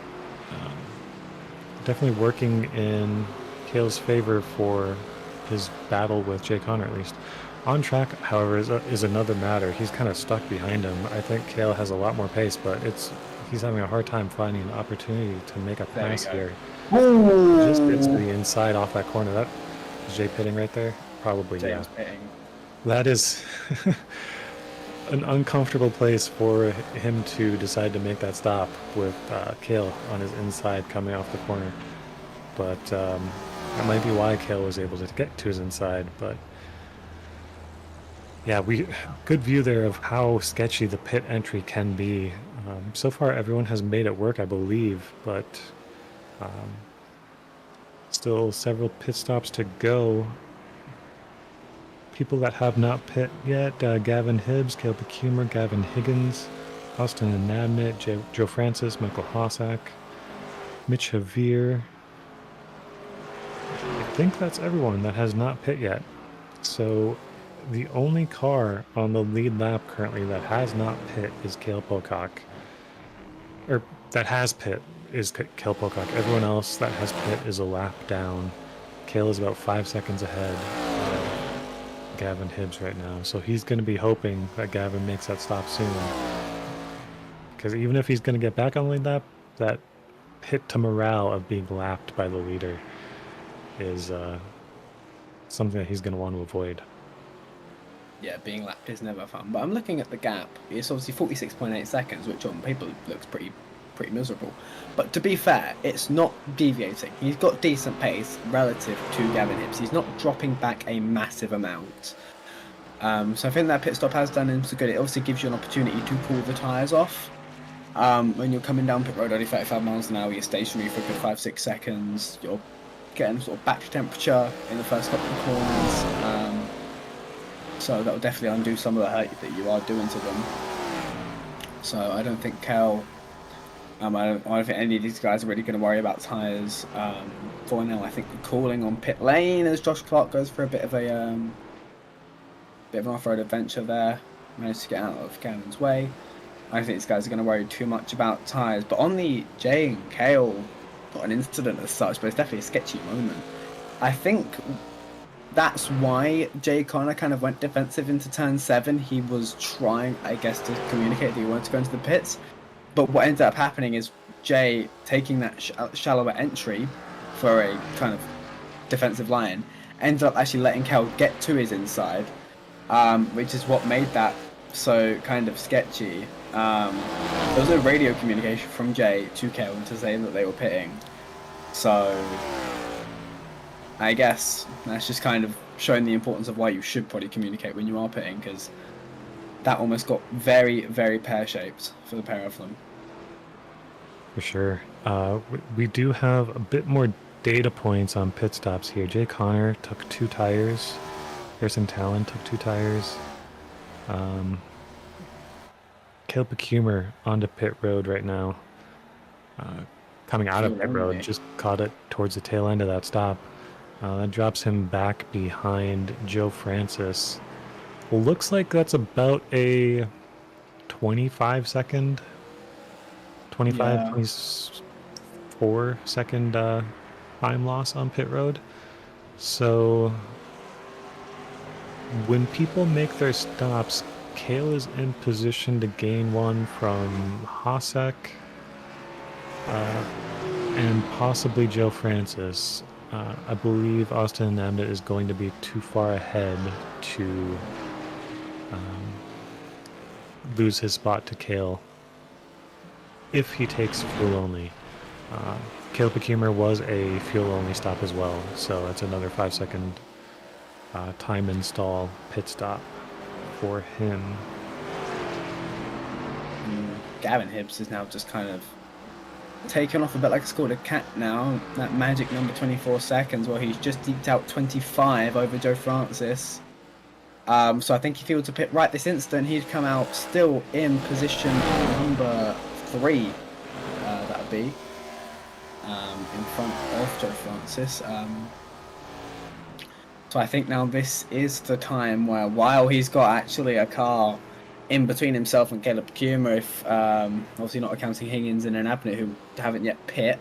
definitely working in Cale's favor for his battle with Jay Connor, at least. On track, however, is another matter. He's kind of stuck behind him. I think Cale has a lot more pace, but he's having a hard time finding an opportunity to make a pass here. Just gets to the inside off that corner. That is Jay pitting right there? Probably, James yeah. pitting. That is an uncomfortable place for him to decide to make that stop with Cale on his inside coming off the corner. But that might be why Cale was able to get to his inside. But yeah, good view there of how sketchy the pit entry can be. So far, everyone has made it work, I believe, but still several pit stops to go. People that have not pit yet: Gavin Hibbs, Cale Becumer, Gavin Higgins, Austin and Nabnett, Joe Francis, Michael Hossack, Mitch Javier. I think that's everyone that has not pit yet. So the only car on the lead lap currently that has not pit is Cale Pocock. Or that has pit is Cale Pocock. Everyone else that has pit is a lap down. Cale is about 5 seconds ahead of Gavin Hibbs right now. So he's going to be hoping that Gavin makes that stop soon. Because even if he's going to get back on the lead lap, that hit to morale of being lapped by the leader is something that he's going to want to avoid. Yeah, being lapped is never fun. But I'm looking at the gap. It's obviously 46.8 seconds, which on paper looks pretty miserable. But to be fair, it's not deviating. He's got decent pace relative to Gavin Hibbs. He's not dropping back a massive amount. So I think that pit stop has done him so good. It obviously gives you an opportunity to cool the tyres off. When you're coming down pit road only 35 miles an hour, you're stationary for a good 5-6 seconds. You're getting sort of batch temperature in the first couple of corners. So that will definitely undo some of the hurt that you are doing to them. So I don't think Cale, I don't think any of these guys are really going to worry about tyres for now. I think we're calling on pit lane as Josh Clark goes for a bit of an off-road adventure there. Managed to get out of Gavin's way. I don't think these guys are going to worry too much about tyres. But on the Jay and Cale, not an incident as such, but it's definitely a sketchy moment. I think that's why Jay Connor kind of went defensive into turn 7. He was trying, I guess, to communicate that he wanted to go into the pits. But what ended up happening is Jay taking that shallower entry for a kind of defensive line, ended up actually letting Cale get to his inside, which is what made that so kind of sketchy. There was no radio communication from Jay to Cale to say that they were pitting. So I guess that's just kind of showing the importance of why you should probably communicate when you are pitting, because that almost got very, very pear-shaped for the pair of them. For sure. We do have a bit more data points on pit stops here. Jay Connor took 2 tires. Harrison Talon took 2 tires. Cale Becumer onto pit road right now. Coming out of pit road, just caught it towards the tail end of that stop. That drops him back behind Joe Francis. Looks like that's about a 24 second time loss on pit road. So when people make their stops, Cale is in position to gain one from Hossack and possibly Joe Francis. I believe Austin Nabnett is going to be too far ahead to lose his spot to Cale if he takes fuel only. Cale Becumer was a fuel only stop as well, so that's another 5 second time install pit stop for him. Gavin Hibbs is now just kind of taken off a bit like a scored a cat now. That magic number 24 seconds where he's just deked out 25 over Joe Francis. So I think if he were to pit right this instant, he'd come out still in position number 3. That would be in front of Joe Francis. So I think now this is the time where, while he's got actually a car in between himself and Caleb Kuma, if obviously not accounting Higgins and Abnett, who haven't yet pit,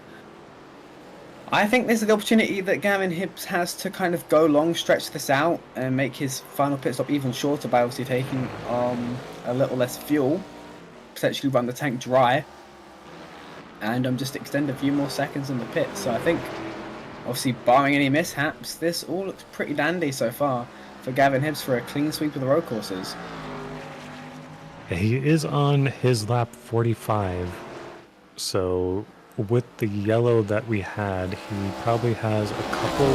I think this is the opportunity that Gavin Hibbs has to kind of go long, stretch this out, and make his final pit stop even shorter by obviously taking a little less fuel, potentially run the tank dry, and just extend a few more seconds in the pit. So I think, obviously barring any mishaps, this all looks pretty dandy so far for Gavin Hibbs for a clean sweep of the road courses. He is on his lap 45, so with the yellow that we had, he probably has a couple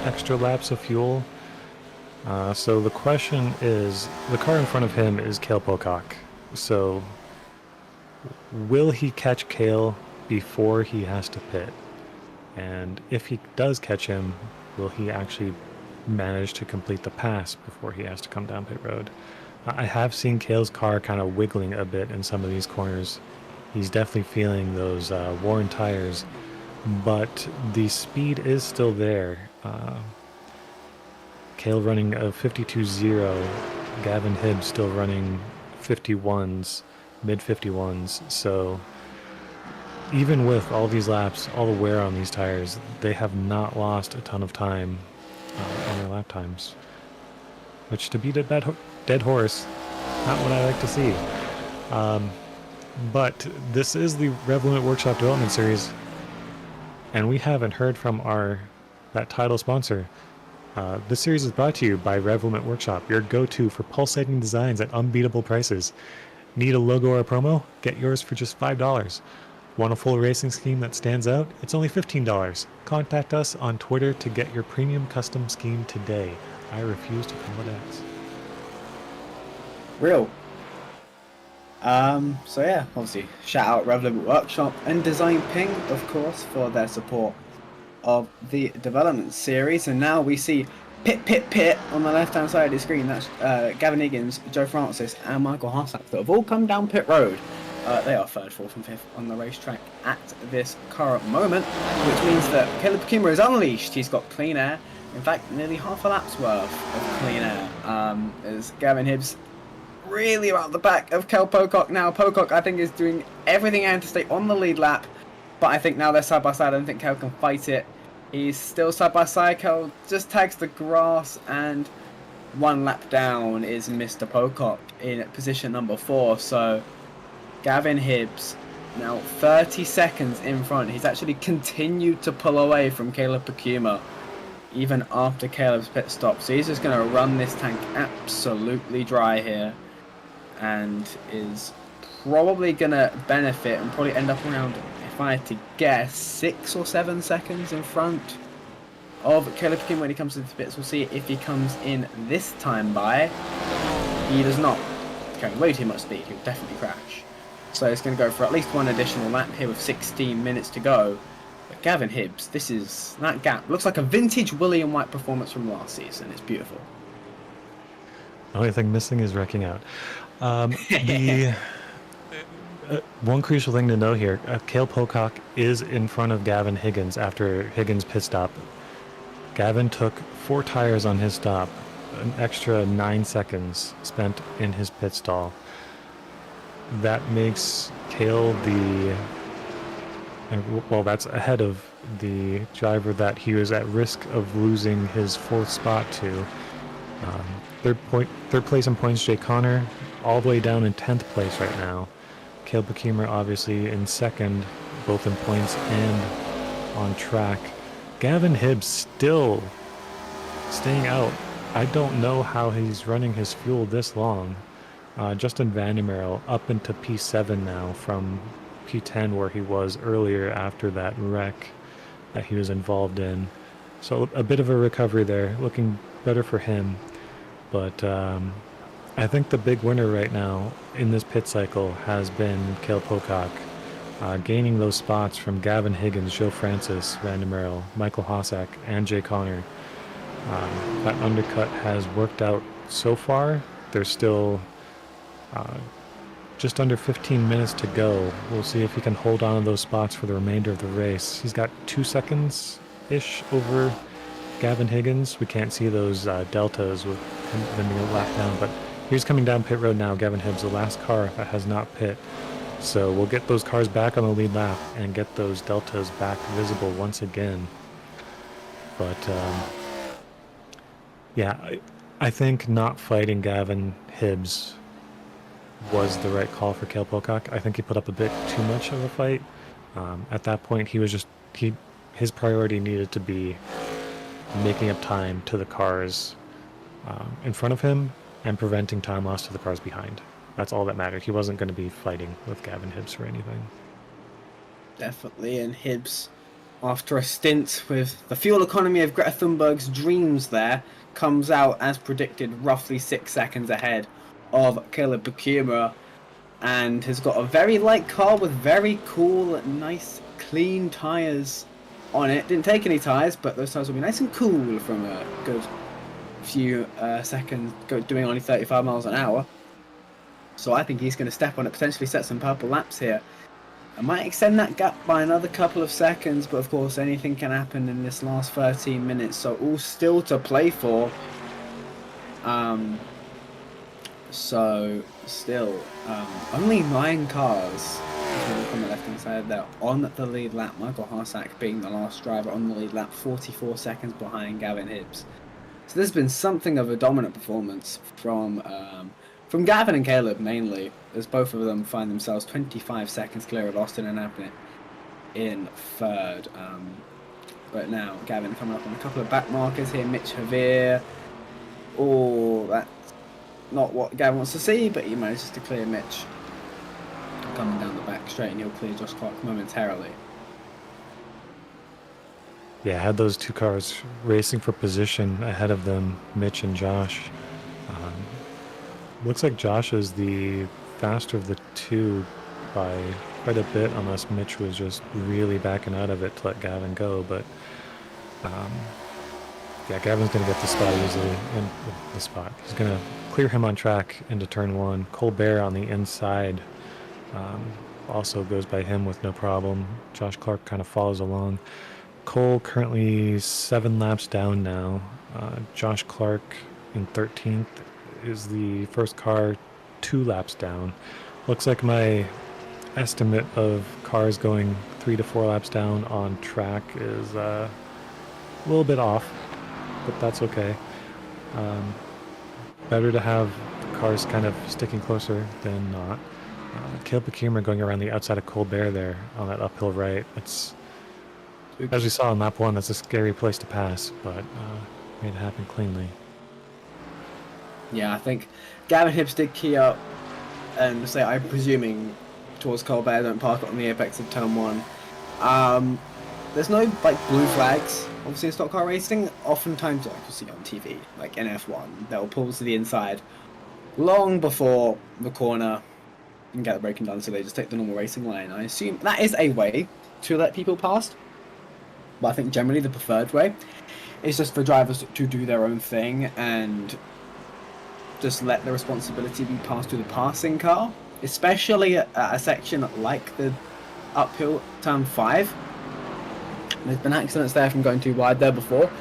extra laps of fuel. So the question is, the car in front of him is Cale Pocock. So will he catch Cale before he has to pit? And if he does catch him, will he actually manage to complete the pass before he has to come down pit road? I have seen Cale's car kind of wiggling a bit in some of these corners. He's definitely feeling those worn tires, but the speed is still there. Cale running a 52.0, Gavin Hibbs still running 51s, mid 51s. So even with all these laps, all the wear on these tires, they have not lost a ton of time on their lap times, which, to beat a dead horse, not what I like to see. But this is the RevLimit Workshop Development Series, and we haven't heard from that title sponsor. This series is brought to you by RevLimit Workshop, your go-to for pulsating designs at unbeatable prices. Need a logo or a promo? Get yours for just $5. Want a full racing scheme that stands out? It's only $15. Contact us on Twitter to get your premium custom scheme today. I refuse to call it X. Real. So yeah, obviously shout out RevLimit Workshop and DesignPing, of course, for their support of the development series. And now we see pit on the left hand side of the screen. That's Gavin Higgins, Joe Francis and Michael Harsack that have all come down pit road. They are 3rd, 4th and 5th on the racetrack at this current moment, which means that Caleb Kuma is unleashed. He's got clean air, in fact nearly half a lap's worth of clean air, as Gavin Hibbs really around the back of Cale Pocock now. Pocock, I think, is doing everything and to stay on the lead lap, but I think now they're side by side. I don't think Cale can fight it. He's still side by side. Cale just tags the grass, and one lap down is Mr. Pocock in position number 4. So Gavin Hibbs now 30 seconds in front. He's actually continued to pull away from Caleb Kuma even after Caleb's pit stop. So he's just going to run this tank absolutely dry here, and is probably going to benefit and probably end up around, if I had to guess, 6 or 7 seconds in front of Caleb Kuma when he comes into the pits. We'll see if he comes in this time by. He does not. Carrying way too much speed. He'll definitely crash. So it's going to go for at least one additional lap here with 16 minutes to go. But Gavin Hibbs, that gap looks like a vintage William White performance from last season. It's beautiful. The only thing missing is wrecking out. One crucial thing to know here, Cale Pocock is in front of Gavin Higgins after Higgins' pit stop. Gavin took 4 tires on his stop, an extra 9 seconds spent in his pit stall. That makes Cale that's ahead of the driver that he was at risk of losing his 4th spot to. Third place in points, Jay Connor, all the way down in 10th place right now. Caleb Kuma obviously in 2nd, both in points and on track. Gavin Hibbs still staying out. I don't know how he's running his fuel this long. Justin Vandermeer up into P7 now from P10 where he was earlier after that wreck that he was involved in. So a bit of a recovery there, looking better for him. But I think the big winner right now in this pit cycle has been Cale Pocock, gaining those spots from Gavin Higgins, Joe Francis, Randy Merrill, Michael Hossack, and Jay Connor. That undercut has worked out so far. There's still just under 15 minutes to go. We'll see if he can hold on to those spots for the remainder of the race. He's got 2 seconds-ish over Gavin Higgins. We can't see those deltas with him being a lap down, but here's coming down pit road now. Gavin Hibbs, the last car that has not pit. So we'll get those cars back on the lead lap and get those deltas back visible once again. But yeah, I think not fighting Gavin Hibbs was the right call for Cale Pocock. I think he put up a bit too much of a fight. At that point, his priority needed to be making up time to the cars in front of him and preventing time loss to the cars behind. That's all that mattered. He wasn't going to be fighting with Gavin Hibbs for anything. Definitely, and Hibbs, after a stint with the fuel economy of Greta Thunberg's dreams there, comes out as predicted roughly 6 seconds ahead of Caleb Bakuma, and has got a very light car with very cool, nice, clean tyres on it. Didn't take any tyres, but those tyres will be nice and cool from a good few seconds, doing only 35 miles an hour. So I think he's going to step on it, potentially set some purple laps here. I might extend that gap by another couple of seconds, but of course anything can happen in this last 13 minutes, so all still to play for. So still, only 9 cars on the left hand side there on the lead lap. Michael Harsack being the last driver on the lead lap, 44 seconds behind Gavin Hibbs. So there's been something of a dominant performance from Gavin and Caleb mainly, as both of them find themselves 25 seconds clear of Austin and Abnett in third. But now Gavin coming up on a couple of back markers here. Mitch Havir. Oh, that's not what Gavin wants to see, but he manages to clear Mitch. Coming down the back straight, and he'll clear Josh Clark momentarily. Yeah, I had those two cars racing for position ahead of them, Mitch and Josh. Looks like Josh is the faster of the two by quite a bit, unless Mitch was just really backing out of it to let Gavin go. But yeah, Gavin's going to get the spot easily. He's going to clear him on track into turn 1. Colbert on the inside also goes by him with no problem. Josh Clark kind of follows along. Cole currently 7 laps down now. Josh Clark in 13th is the first car 2 laps down. Looks like my estimate of cars going 3 to 4 laps down on track is a little bit off, but that's okay. Better to have the cars kind of sticking closer than not. Caleb Bakuma going around the outside of Colbert there on that uphill right. It's, as we saw in lap 1, that's a scary place to pass, but made it happen cleanly. Yeah, I think Gavin Hibbs did key up and say, I'm presuming, towards Colbert, don't park it on the apex of turn 1. There's no blue flags, obviously in stock car racing. Oftentimes, like you see on TV, like in F1, they'll pull to the inside long before the corner and get the braking done, so they just take the normal racing line. I assume that is a way to let people past, but I think generally the preferred way is just for drivers to do their own thing and just let the responsibility be passed to the passing car, especially at a section like the uphill turn 5. There's been accidents there from going too wide there before.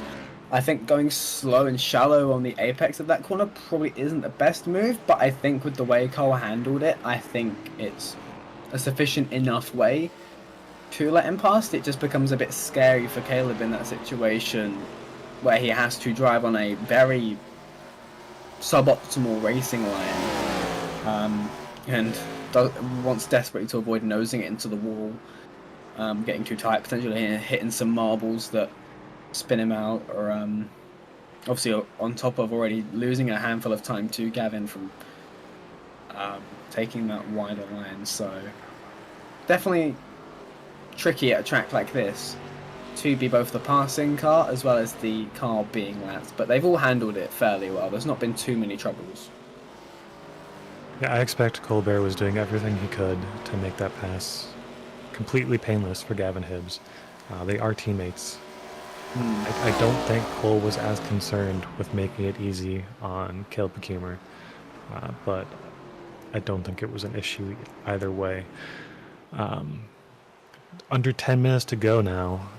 I think going slow and shallow on the apex of that corner probably isn't the best move, but I think with the way Cole handled it, I think it's a sufficient enough way to let him past. It just becomes a bit scary for Caleb in that situation where he has to drive on a very suboptimal racing line, and wants desperately to avoid nosing it into the wall, getting too tight, potentially hitting some marbles that spin him out, or obviously on top of already losing a handful of time to Gavin from taking that wider line. So definitely tricky at a track like this to be both the passing car as well as the car being lapped, but they've all handled it fairly well. There's not been too many troubles. Yeah, I expect Colbert was doing everything he could to make that pass completely painless for Gavin Hibbs. They are teammates. I don't think Cole was as concerned with making it easy on Caleb Bakuma, but I don't think it was an issue either way. Under 10 minutes to go now.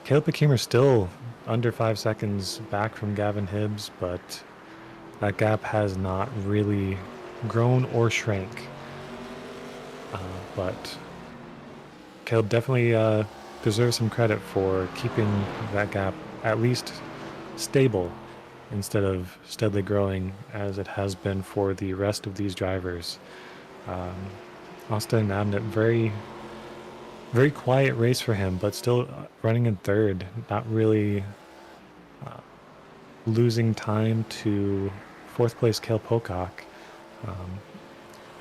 Caleb Bakuma still under 5 seconds back from Gavin Hibbs, but that gap has not really grown or shrank. But Caleb definitely deserves some credit for keeping that gap at least stable instead of steadily growing as it has been for the rest of these drivers. Austin Abnett, very, very quiet race for him, but still running in third, not really losing time to fourth place Cale Pocock.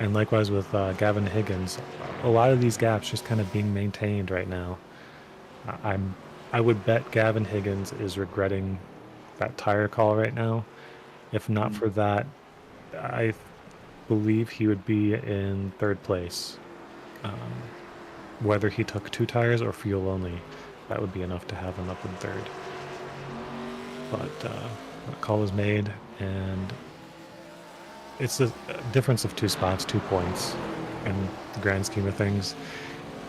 And likewise with Gavin Higgins, a lot of these gaps just kind of being maintained right now. I would bet Gavin Higgins is regretting that tire call right now. If not for that, I believe he would be in third place. Whether he took 2 tires or fuel only, that would be enough to have him up in third. But that call was made, and it's a difference of 2 spots, 2 points in the grand scheme of things.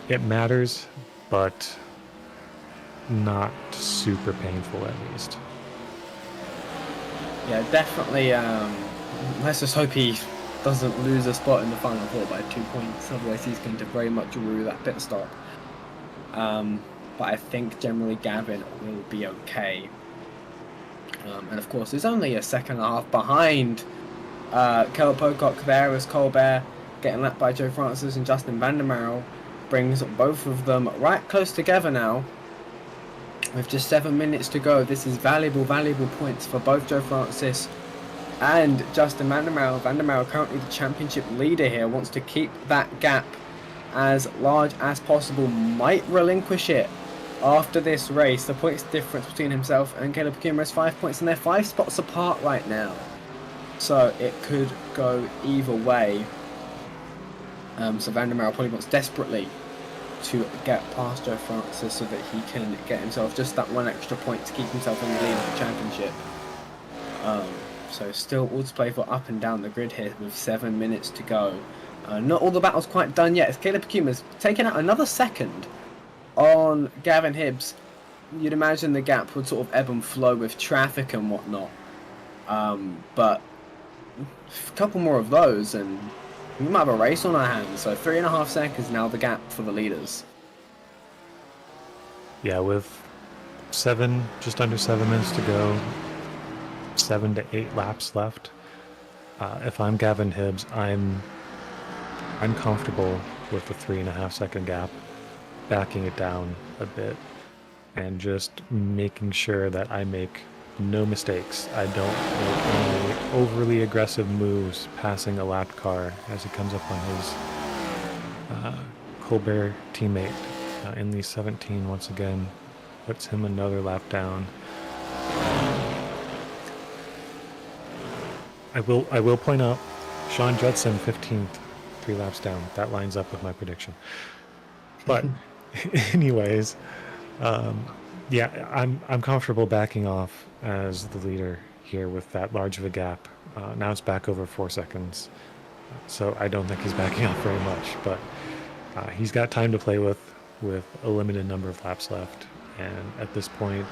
It matters, but not super painful at least. Yeah, definitely. Let's just hope he doesn't lose a spot in the final 4 by 2 points. Otherwise, he's going to very much rue that pit stop. But I think generally Gavin will be okay. And of course, he's only a second and a half behind Cale Pocock there, as Colbert getting lapped by Joe Francis and Justin Vandermeer brings both of them right close together now. With just 7 minutes to go, this is valuable points for both Joe Francis and Justin Vandermeer. Vandermeer, currently the championship leader here, wants to keep that gap as large as possible, might relinquish it after this race. The points difference between himself and Caleb Pokuma is 5 points, and they're 5 spots apart right now. So it could go either way. So Vandermeer probably wants desperately to get past Joe Francis so that he can get himself just that 1 extra point to keep himself in the lead of the championship. So still all to play for up and down the grid here with 7 minutes to go. Not all the battles quite done yet, as Caleb Pukuma's taken out another second on Gavin Hibbs. You'd imagine the gap would sort of ebb and flow with traffic and whatnot. But a couple more of those and we might have a race on our hands. So 3.5 seconds now the gap for the leaders. Yeah, with just under 7 minutes to go, 7 to 8 laps left. If I'm Gavin Hibbs, I'm comfortable with the 3.5 second gap, backing it down a bit, and just making sure that I make no mistakes. I don't make any overly aggressive moves passing a lapped car as he comes up on his Colbert teammate in the 17 once again. Puts him another lap down. I will point out Sean Judson 15th, 3 laps down. That lines up with my prediction. But anyways, yeah, I'm comfortable backing off as the leader here with that large of a gap. Now it's back over 4 seconds, so I don't think he's backing off very much. But he's got time to play with a limited number of laps left, and at this point,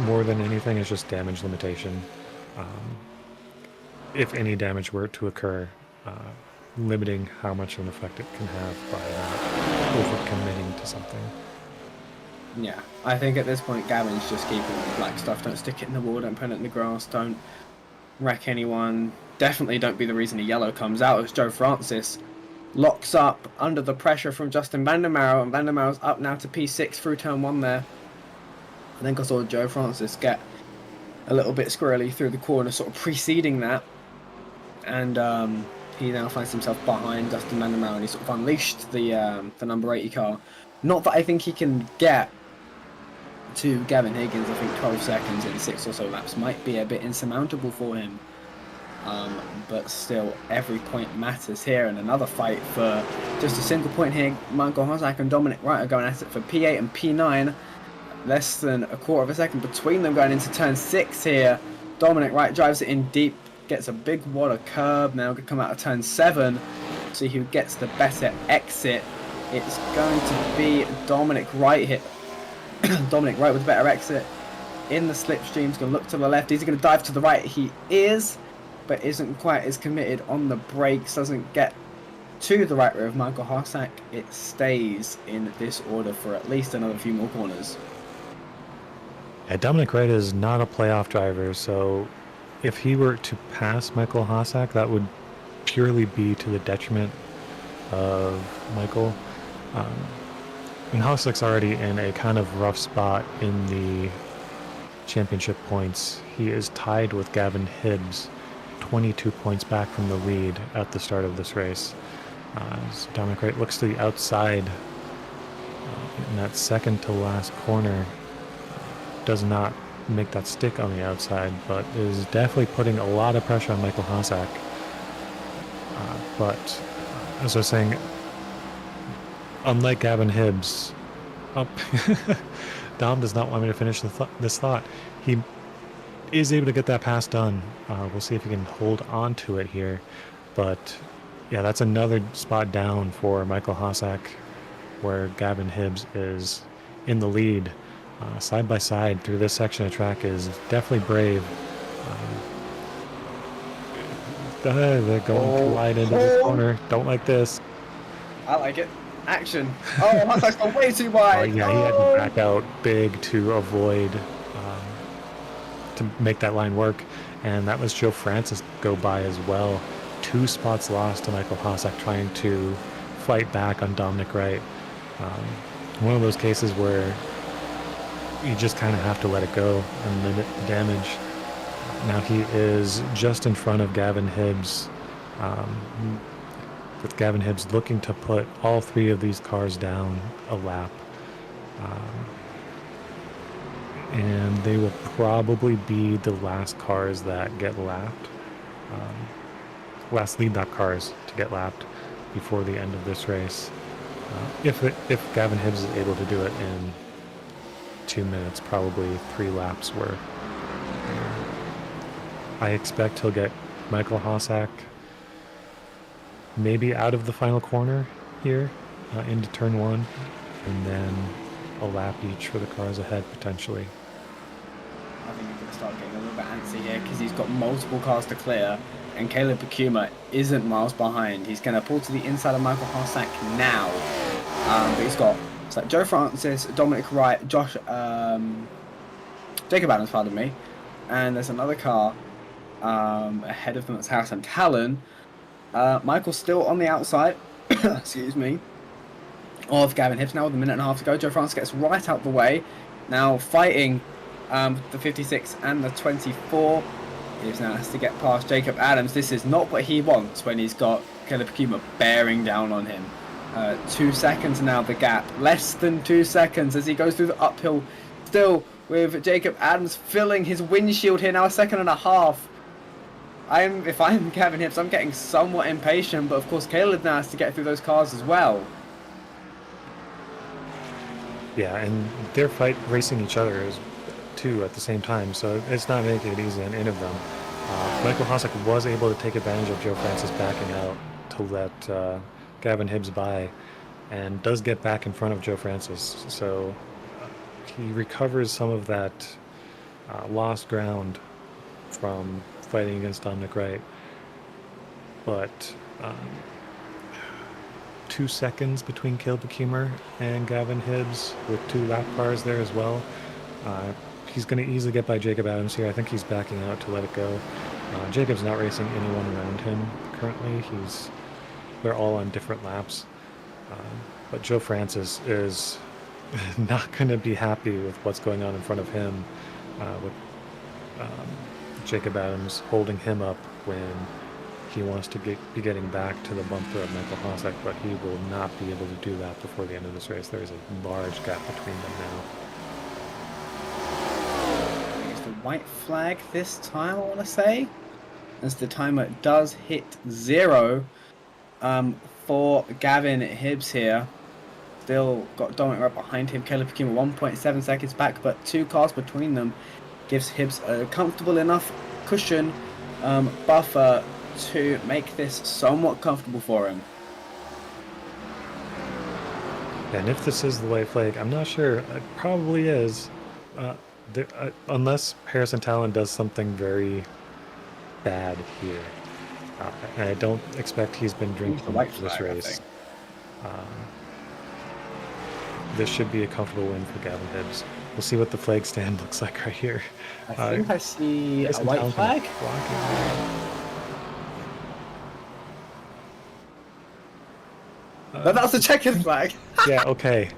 more than anything, it's just damage limitation. If any damage were to occur, limiting how much of an effect it can have by over-committing to something. Yeah, I think at this point Gavin's just keeping the black stuff. Don't stick it in the wall, don't put it in the grass, don't wreck anyone. Definitely don't be the reason the yellow comes out, as Joe Francis locks up under the pressure from Justin Vandermeer, and Vandermeer's up now to P6 through turn 1 there. I think I saw Joe Francis get a little bit squirrely through the corner, sort of preceding that, and he now finds himself behind Justin Vandermeer, and he sort of unleashed the number 80 car. Not that I think he can get to Gavin Higgins. I think 12 seconds in 6 or so laps might be a bit insurmountable for him. But still, every point matters here, and another fight for just a single point here. Michael Hozak and Dominic Wright are going at it for P8 and P9. Less than a quarter of a second between them going into turn 6 here. Dominic Wright drives it in deep, gets a big water curb. Now going to come out of turn 7. See who gets the better exit. It's going to be Dominic Wright here. Dominic Wright with a better exit. in the slipstream. He's going to look to the left. Is he going to dive to the right? He is, but isn't quite as committed on the brakes. Doesn't get to the right rear of Michael Harsack. It stays in this order for at least another few more corners. Yeah, Dominic Wright is not a playoff driver, so if he were to pass Michael Harsack, that would purely be to the detriment of Michael. And Harsack's already in a kind of rough spot in the championship points. He is tied with Gavin Hibbs, 22 points back from the lead at the start of this race. So Dominic Wright looks to the outside in that second to last corner. Does not make that stick on the outside, but is definitely putting a lot of pressure on Michael Harsack. But as I was saying, unlike Gavin Hibbs, Dom does not want me to finish this thought. He is able to get that pass done. We'll see if he can hold on to it here. But yeah, that's another spot down for Michael Harsack, where Gavin Hibbs is in the lead. Side by side through this section of track is definitely brave. They're going wide into this corner. Don't like this. I like it. Action. Oh, Harsack's gone way too wide. Yeah, he had to back out big to avoid, to make that line work. And that was Joe Francis go by as well. 2 spots lost to Michael Harsack trying to fight back on Dominic Wright. One of those cases where you just kind of have to let it go and limit the damage. Now he is just in front of Gavin Hibbs, with Gavin Hibbs looking to put all 3 of these cars down a lap. And they will probably be the last cars that get lapped. Last lead lap cars to get lapped before the end of this race. If Gavin Hibbs is able to do it in 2 minutes, probably 3 laps worth. I expect he'll get Michael Harsack maybe out of the final corner here into turn 1, and then a lap each for the cars ahead potentially. I think he's going to start getting a little bit antsy here because he's got multiple cars to clear, and Caleb Bakuma isn't miles behind. He's going to pull to the inside of Michael Harsack now, but he's got like Joe Francis, Dominic Wright, Jacob Adams, pardon me, and there's another car ahead of them that's Harrison Talon. Michael's still on the outside, excuse me, of Gavin Hibbs now with a minute and a half to go. Joe Francis gets right out the way, now fighting the 56 and the 24. Hibbs now has to get past Jacob Adams. This is not what he wants when he's got Caleb Bakuma bearing down on him. 2 seconds now the gap, less than 2 seconds as he goes through the uphill, still with Jacob Adams filling his windshield here, now a second and a half. If I'm Gavin Hibbs, I'm getting somewhat impatient, but of course Caleb now has to get through those cars as well. Yeah, and they're racing each other too at the same time, so it's not making it easy on any of them. Michael Harsack was able to take advantage of Joe Francis backing out to let Gavin Hibbs by, and does get back in front of Joe Francis, so he recovers some of that lost ground from fighting against Dominic Wright. But 2 seconds between Caleb Bakuma and Gavin Hibbs with 2 lap cars there as well. He's going to easily get by Jacob Adams here. I think he's backing out to let it go. Jacob's not racing anyone around him currently. They're all on different laps. But Joe Francis is not going to be happy with what's going on in front of him, with Jacob Adams holding him up when he wants to be getting back to the bumper of Michael Harsack, but he will not be able to do that before the end of this race. There is a large gap between them now. It's the white flag this time, I want to say, as the timer does hit 0 for Gavin Hibbs here. Still got Dominic right behind him. Caleb Bakuma 1.7 seconds back, but 2 cars between them gives Hibbs a comfortable enough cushion buffer to make this somewhat comfortable for him. And if this is the white flag, I'm not sure. It probably is. Unless Harrison Talon does something very bad here, and I don't expect he's been Use drinking the much white of this flag, I race. think. This should be a comfortable win for Gavin Hibbs. We'll see what the flag stand looks like right here. I think I see a Harrison white Talon kind of flag. blocking. No, that's a checkered flag. Yeah, okay.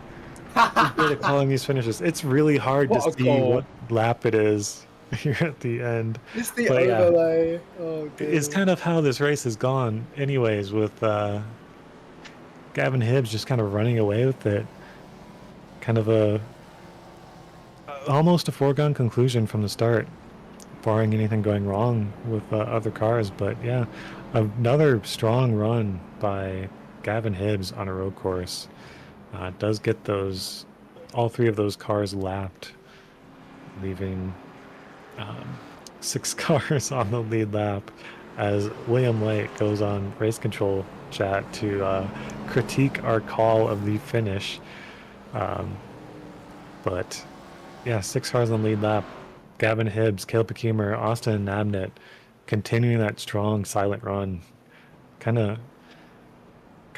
He's good at calling these finishes. It's really hard to What a see call. what lap it is here at the end. It's the But yeah, overlay. Oh, it's goodness. kind of how this race has gone anyways, with Gavin Hibbs just kind of running away with it. Kind of almost a foregone conclusion from the start, barring anything going wrong with other cars. But yeah, another strong run by Gavin Hibbs on a road course. Does get all three of those cars lapped, leaving 6 cars on the lead lap as William Lake goes on race control chat to critique our call of the finish. But yeah, 6 cars on the lead lap. Gavin Hibbs, Caleb Pakeemer, Austin Nabnett continuing that strong silent run. Kind of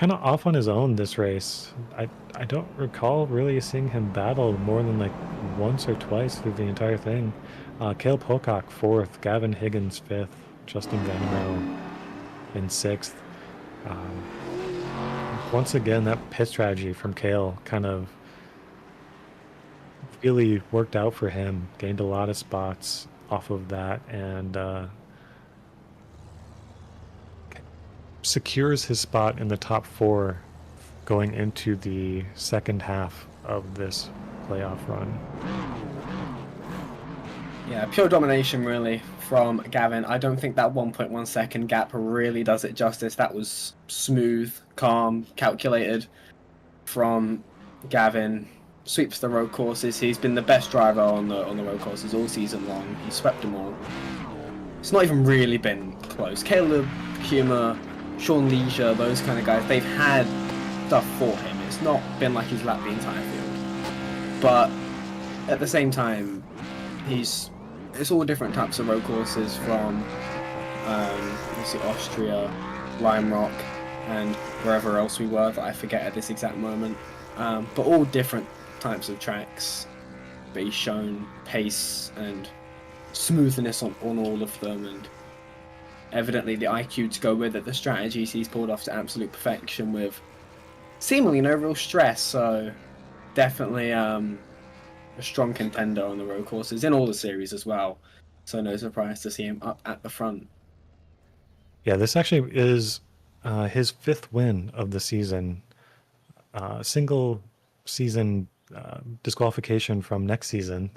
off on his own this race. I don't recall really seeing him battle more than like once or twice through the entire thing. Caleb Pocock 4th, Gavin Higgins 5th, Justin Vandermeer in 6th. Once again, that pit strategy from Cale kind of really worked out for him. Gained a lot of spots off of that, and secures his spot in the top 4 going into the second half of this playoff run. Yeah, pure domination really from Gavin. I don't think that 1.1 second gap really does it justice. That was smooth, calm, calculated from Gavin. Sweeps the road courses. He's been the best driver on the road courses all season long. He swept them all. It's not even really been close. Caleb, Humer, Sean Leisure, those kind of guys, they've had stuff for him. It's not been like he's lapped the entire field. But at the same time, it's all different types of road courses from obviously Austria, Lime Rock, and wherever else we were that I forget at this exact moment. But all different types of tracks. But he's shown pace and smoothness on all of them, and evidently the IQ to go with it, the strategies he's pulled off to absolute perfection with seemingly no real stress. So definitely a strong contender on the road courses in all the series as well. So no surprise to see him up at the front. Yeah, this actually is his 5th win of the season. Single season disqualification from next season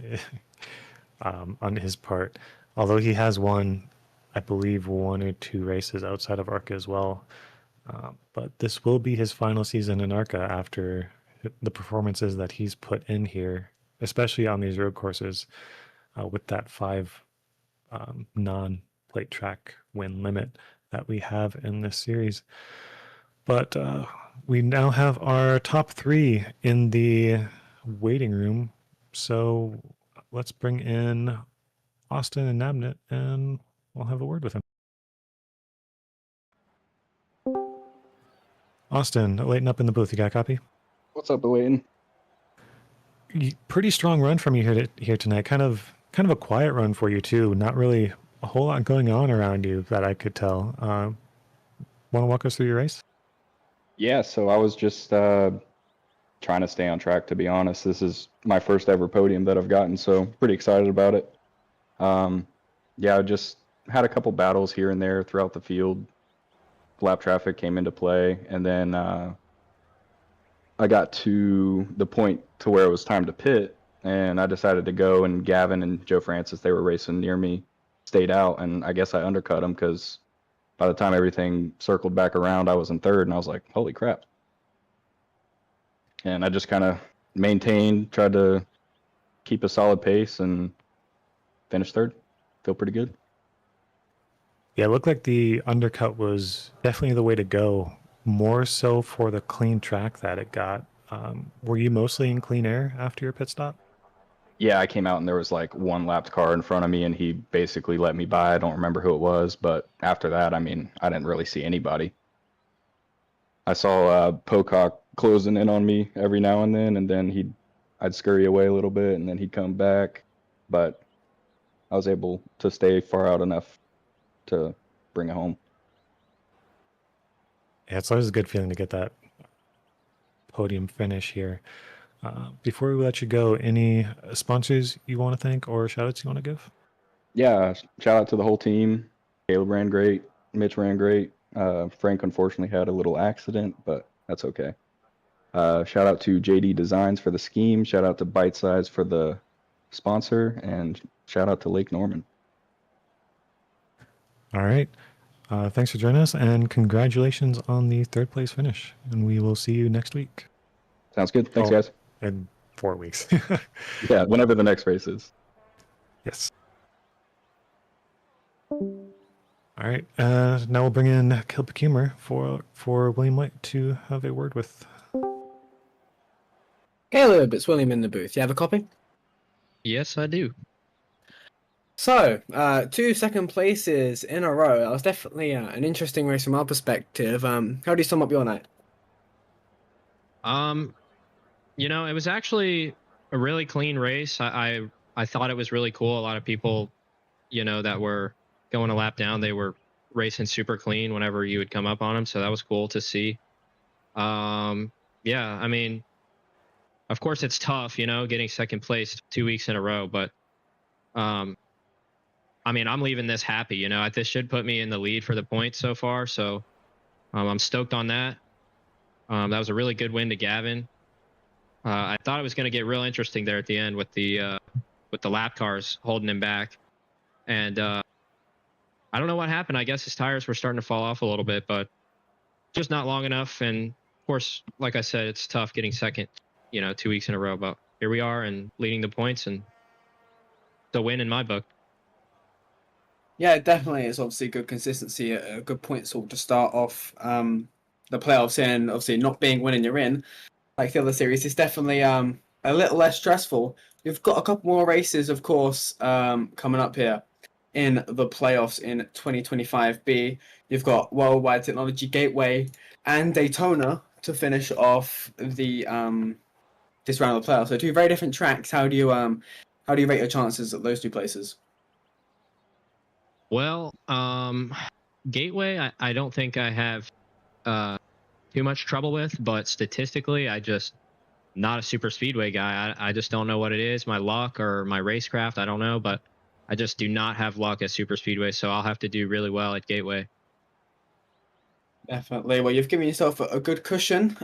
on his part. Although he has won, I believe, 1 or 2 races outside of ARCA as well. But this will be his final season in ARCA after the performances that he's put in here, especially on these road courses, with that 5 non-plate track win limit that we have in this series. But we now have our top 3 in the waiting room. So let's bring in Austin and Nabnett, and we'll have a word with him. Austin, Alayton up in the booth. You got a copy? What's up, Alayton? Pretty strong run from you here tonight. Kind of a quiet run for you too. Not really a whole lot going on around you that I could tell. Want to walk us through your race? Yeah, so I was just trying to stay on track, to be honest. This is my first ever podium that I've gotten, so pretty excited about it. Yeah, I just had a couple battles here and there throughout the field. Lap traffic came into play, and then I got to the point to where it was time to pit, and I decided to go, and Gavin and Joe Francis, they were racing near me, stayed out, and I guess I undercut them because by the time everything circled back around, I was in 3rd, and I was like, holy crap. And I just kind of maintained, tried to keep a solid pace, and finished 3rd. Feel pretty good. Yeah, it looked like the undercut was definitely the way to go, more so for the clean track that it got. Were you mostly in clean air after your pit stop? Yeah, I came out and there was like one lapped car in front of me, and he basically let me by. I don't remember who it was, but after that, I mean, I didn't really see anybody. I saw Pocock closing in on me every now and then I'd scurry away a little bit, and then he'd come back. But I was able to stay far out enough to bring it home. Yeah, it's always a good feeling to get that podium finish here. Before we let you go, any sponsors you want to thank or shout outs you want to give? Yeah, shout out to the whole team. Caleb ran great. Mitch ran great. Frank unfortunately had a little accident, but that's okay. Shout out to JD Designs for the scheme. Shout out to Bite Size for the sponsor, and shout out to Lake Norman. All right. Thanks for joining us, and congratulations on the third place finish. And we will see you next week. Sounds good. Thanks, Oh, guys. In 4 weeks. Yeah, whenever the next race is. Yes. All right. Now we'll bring in Caleb Kumer for William White to have a word with. Caleb, it's William in the booth. You have a copy? Yes, I do. So, 2 second places in a row. That was definitely an interesting race from our perspective. How do you sum up your night? It was actually a really clean race. I thought it was really cool. A lot of people, that were going a lap down, they were racing super clean whenever you would come up on them. So that was cool to see. Yeah, I mean, of course it's tough, getting second place 2 weeks in a row, but I mean, I'm leaving this happy, this should put me in the lead for the points so far. So I'm stoked on that. That was a really good win to Gavin. I thought it was going to get real interesting there at the end with the lap cars holding him back. And I don't know what happened. I guess his tires were starting to fall off a little bit, but just not long enough. And of course, like I said, it's tough getting second, 2 weeks in a row. But here we are and leading the points, and the win in my book. Yeah, definitely. It's obviously good consistency, a good point sort to start off the playoffs, and obviously not being winning you're in, like the other series, is definitely a little less stressful. We've got a couple more races, of course, coming up here in the playoffs in 2025B. You've got Worldwide Technology Gateway and Daytona to finish off the this round of the playoffs. So 2 very different tracks. How do you rate your chances at those 2 places? Well, Gateway, I don't think I have too much trouble with, but statistically, I just not a super speedway guy. I just don't know what it is, my luck or my racecraft, I don't know, but I just do not have luck at super speedway, so I'll have to do really well at Gateway. Definitely. Well, you've given yourself a good cushion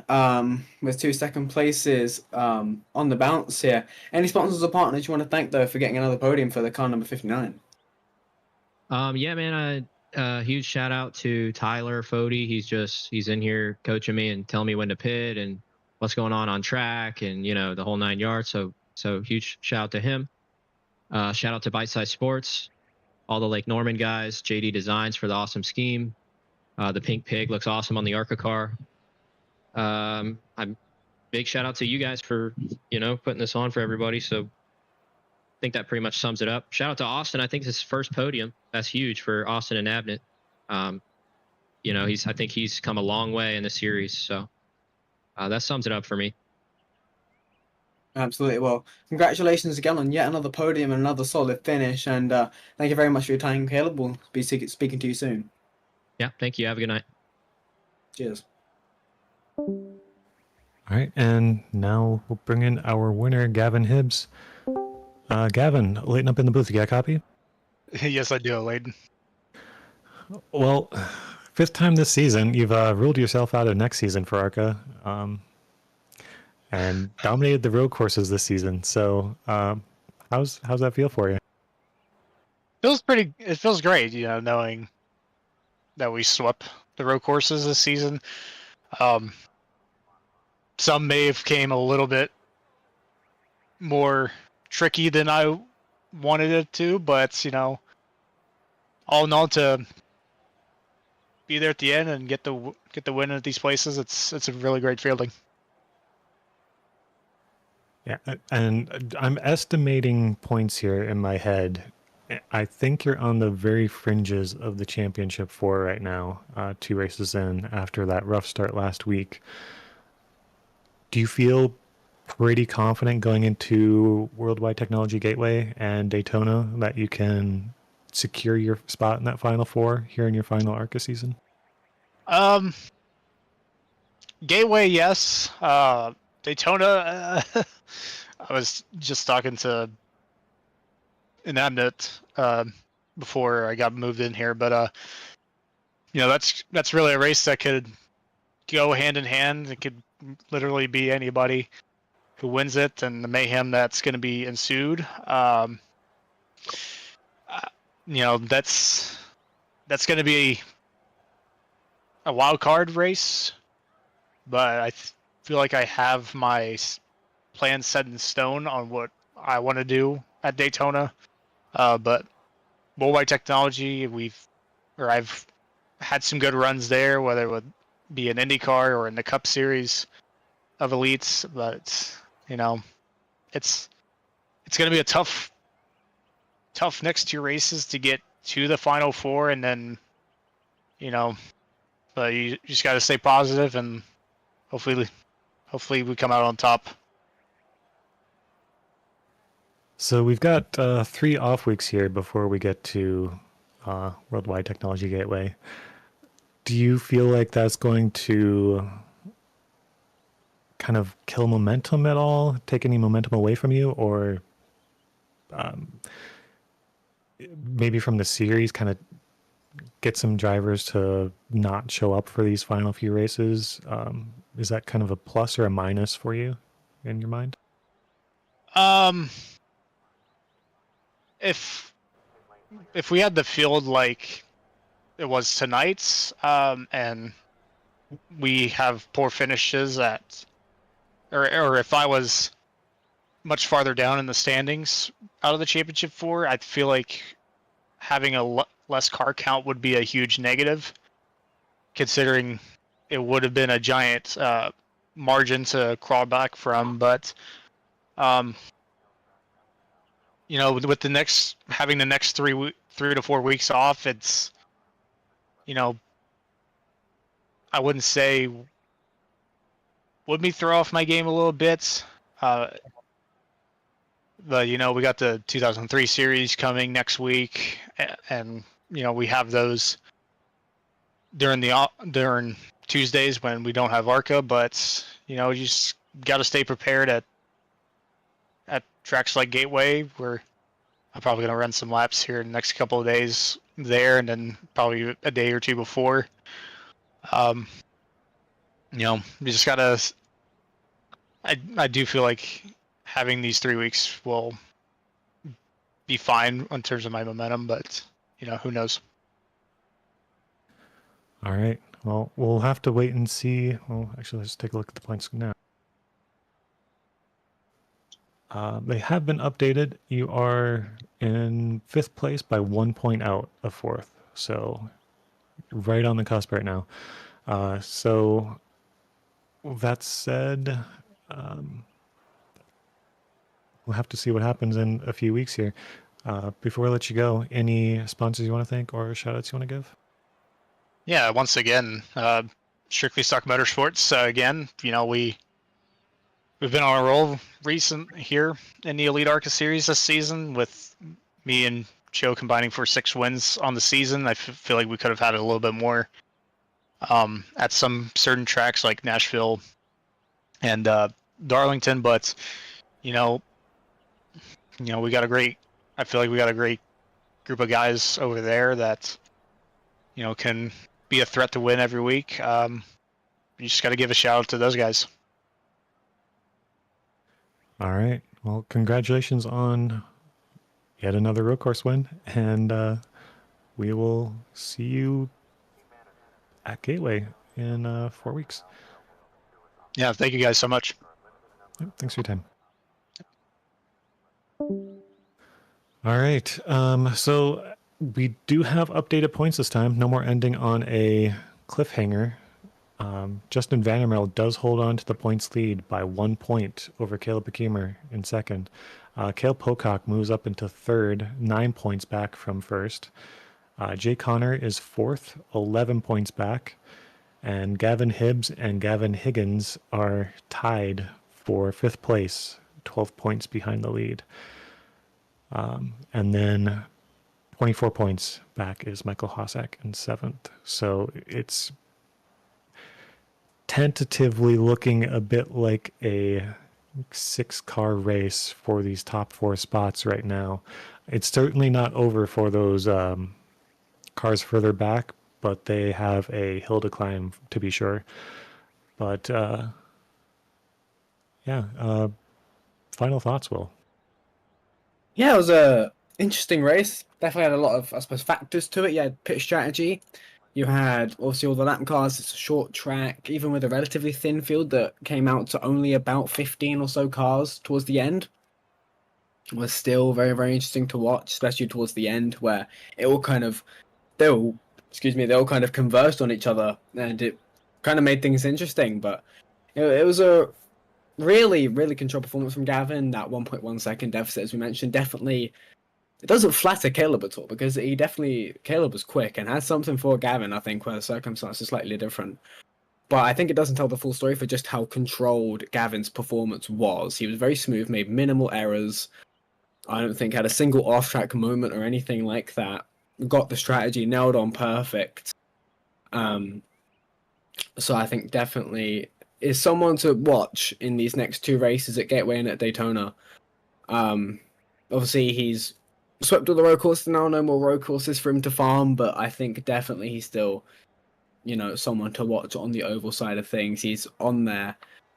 with 2 second places on the bounce here. Any sponsors or partners you want to thank, though, for getting another podium for the car number 59? Yeah, man, huge shout out to Tyler Fody. He's in here coaching me and telling me when to pit and what's going on track and, the whole 9 yards. So huge shout out to him. Shout out to Bite Size Sports, all the Lake Norman guys, JD Designs for the awesome scheme. The pink pig looks awesome on the ARCA car. I'm big shout out to you guys for, putting this on for everybody. So I think that pretty much sums it up. Shout out to Austin. I think it's his first podium. That's huge for Austin and Abnett. I think he's come a long way in the series. So that sums it up for me. Absolutely. Well, congratulations again on yet another podium and another solid finish. And thank you very much for your time, Caleb. We'll be speaking to you soon. Yeah, thank you. Have a good night. Cheers. All right, and now we'll bring in our winner, Gavin Hibbs. Gavin, Alayton up in the booth. You got a copy? Yes, I do, Alayton. Well, 5th time this season. You've ruled yourself out of next season for ARCA, and dominated the road courses this season. So, how's that feel for you? It feels great, knowing that we swept the road courses this season. Some may have came a little bit more tricky than I wanted it to, but all in all, to be there at the end and get the win at these places, it's a really great feeling. Yeah, and I'm estimating points here in my head. I think you're on the very fringes of the championship 4 right now, 2 races in after that rough start last week. Do you feel pretty confident going into Worldwide Technology Gateway and Daytona that you can secure your spot in that Final 4 here in your final ARCA season? Gateway, yes. Daytona, I was just talking to an admit before I got moved in here, but that's really a race that could go hand in hand. It could literally be anybody who wins it, and the mayhem that's going to be ensued. That's going to be a wild card race, but I feel like I have my plan set in stone on what I want to do at Daytona. But Worldwide Technology, I've had some good runs there, whether it would be an IndyCar or in the Cup Series of elites. But it's going to be a tough next 2 races to get to the Final 4, and then but you just got to stay positive, and hopefully we come out on top. So we've got 3 off weeks here before we get to Worldwide Technology Gateway. Do you feel like that's going to kind of kill momentum at all, take any momentum away from you, or maybe from the series kind of get some drivers to not show up for these final few races? Is that kind of a plus or a minus for you in your mind? If we had the field like it was tonight's, and we have poor finishes or if I was much farther down in the standings out of the championship 4, I feel like having a less car count would be a huge negative, considering it would have been a giant margin to crawl back from. But with having the next 3 to 4 weeks off, it's I wouldn't say would me throw off my game a little bit. But we got the 2003 series coming next week, and we have those during Tuesdays when we don't have ARCA. But you just got to stay prepared at tracks like Gateway, where I'm probably going to run some laps here in the next couple of days there, and then probably a day or 2 before. You just gotta. I do feel like having these 3 weeks will be fine in terms of my momentum, but who knows? All right. Well, we'll have to wait and see. Well, actually, let's take a look at the points now. They have been updated. You are in 5th place by 1 point out of 4th. So right on the cusp right now. So that said, we'll have to see what happens in a few weeks here. Before I let you go, any sponsors you want to thank or shout outs you want to give? Yeah, once again, Strictly Stock Motorsports. Again, we've been on a roll recent here in the Elite ARCA Series this season, with me and Joe combining for 6 wins on the season. I feel like we could have had it a little bit more at some certain tracks like Nashville and Darlington, but we got I feel like we got a great group of guys over there that can be a threat to win every week. You just got to give a shout out to those guys. All right. Well, congratulations on yet another road course win, and we will see you at Gateway in 4 weeks. Yeah, thank you guys so much. Yep, thanks for your time. All right. So we do have updated points this time. No more ending on a cliffhanger. Justin Vandermeer does hold on to the points lead by 1 point over Caleb Bekemer in second. Cale Pocock moves up into third, 9 points back from first. Jay Connor is fourth, 11 points back. And Gavin Hibbs and Gavin Higgins are tied for fifth place, 12 points behind the lead. And then 24 points back is Michael Hossack in seventh. So it's tentatively looking a bit like a 6-car race for these top 4 spots right now. It's certainly not over for those cars further back, but they have a hill to climb, to be sure. But final thoughts, Will? Yeah, it was a interesting race. Definitely had a lot of, I suppose, factors to it. You had pit strategy. You had obviously all the lap cars. It's a short track, even with a relatively thin field that came out to only about 15 or so cars towards the end. It was still very, very interesting to watch, especially towards the end where it all kind of, they all kind of converged on each other, and it kind of made things interesting. But it was a really, really controlled performance from Gavin. That 1.1 second deficit, as we mentioned, definitely, it doesn't flatter Caleb at all, because Caleb was quick and had something for Gavin, I think, where the circumstances are slightly different. But I think it doesn't tell the full story for just how controlled Gavin's performance was. He was very smooth, made minimal errors. I don't think had a single off-track moment or anything like that. Got the strategy nailed on perfect. So I think definitely is someone to watch in these next 2 races at Gateway and at Daytona. Obviously, he's swept all the road courses now, no more road courses for him to farm, but I think definitely he's still, someone to watch on the oval side of things. He's on there,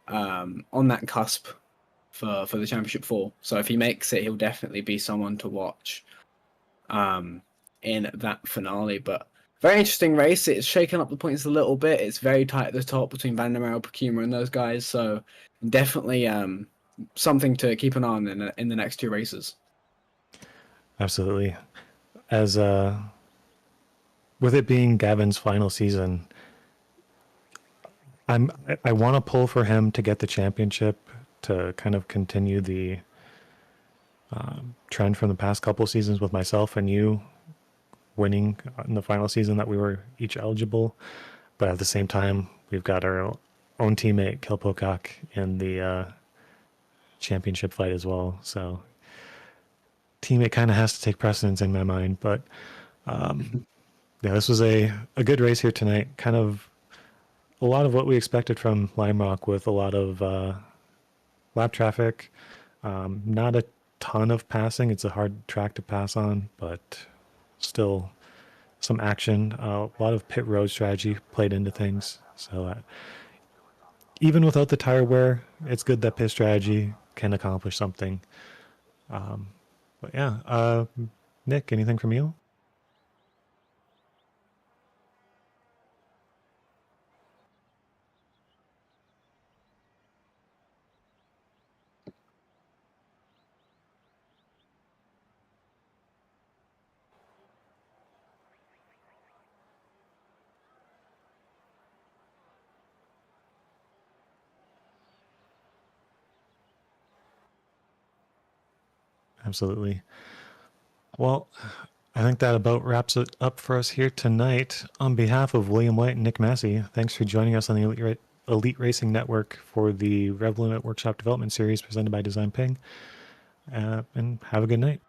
on that cusp for the Championship 4. So if he makes it, he'll definitely be someone to watch in that finale. But very interesting race. It's shaken up the points a little bit. It's very tight at the top between Van der Merwe, Pekuma, and those guys. So definitely something to keep an eye on in the next 2 races. Absolutely. As with it being Gavin's final season, I want to pull for him to get the championship to kind of continue the trend from the past couple seasons with myself and you winning in the final season that we were each eligible. But at the same time, we've got our own teammate, Cale Pocock, in the championship fight as well. So teammate kind of has to take precedence in my mind. But this was a good race here tonight. Kind of a lot of what we expected from Lime Rock, with a lot of lap traffic. Not a ton of passing. It's a hard track to pass on, but still some action. A lot of pit road strategy played into things. So even without the tire wear, it's good that pit strategy can accomplish something. But yeah, Nick, anything from you? Absolutely. Well, I think that about wraps it up for us here tonight. On behalf of William White and Nick Masse, thanks for joining us on the Elite Racing Network for the RevLimit Workshop Development Series presented by DesignPing. And have a good night.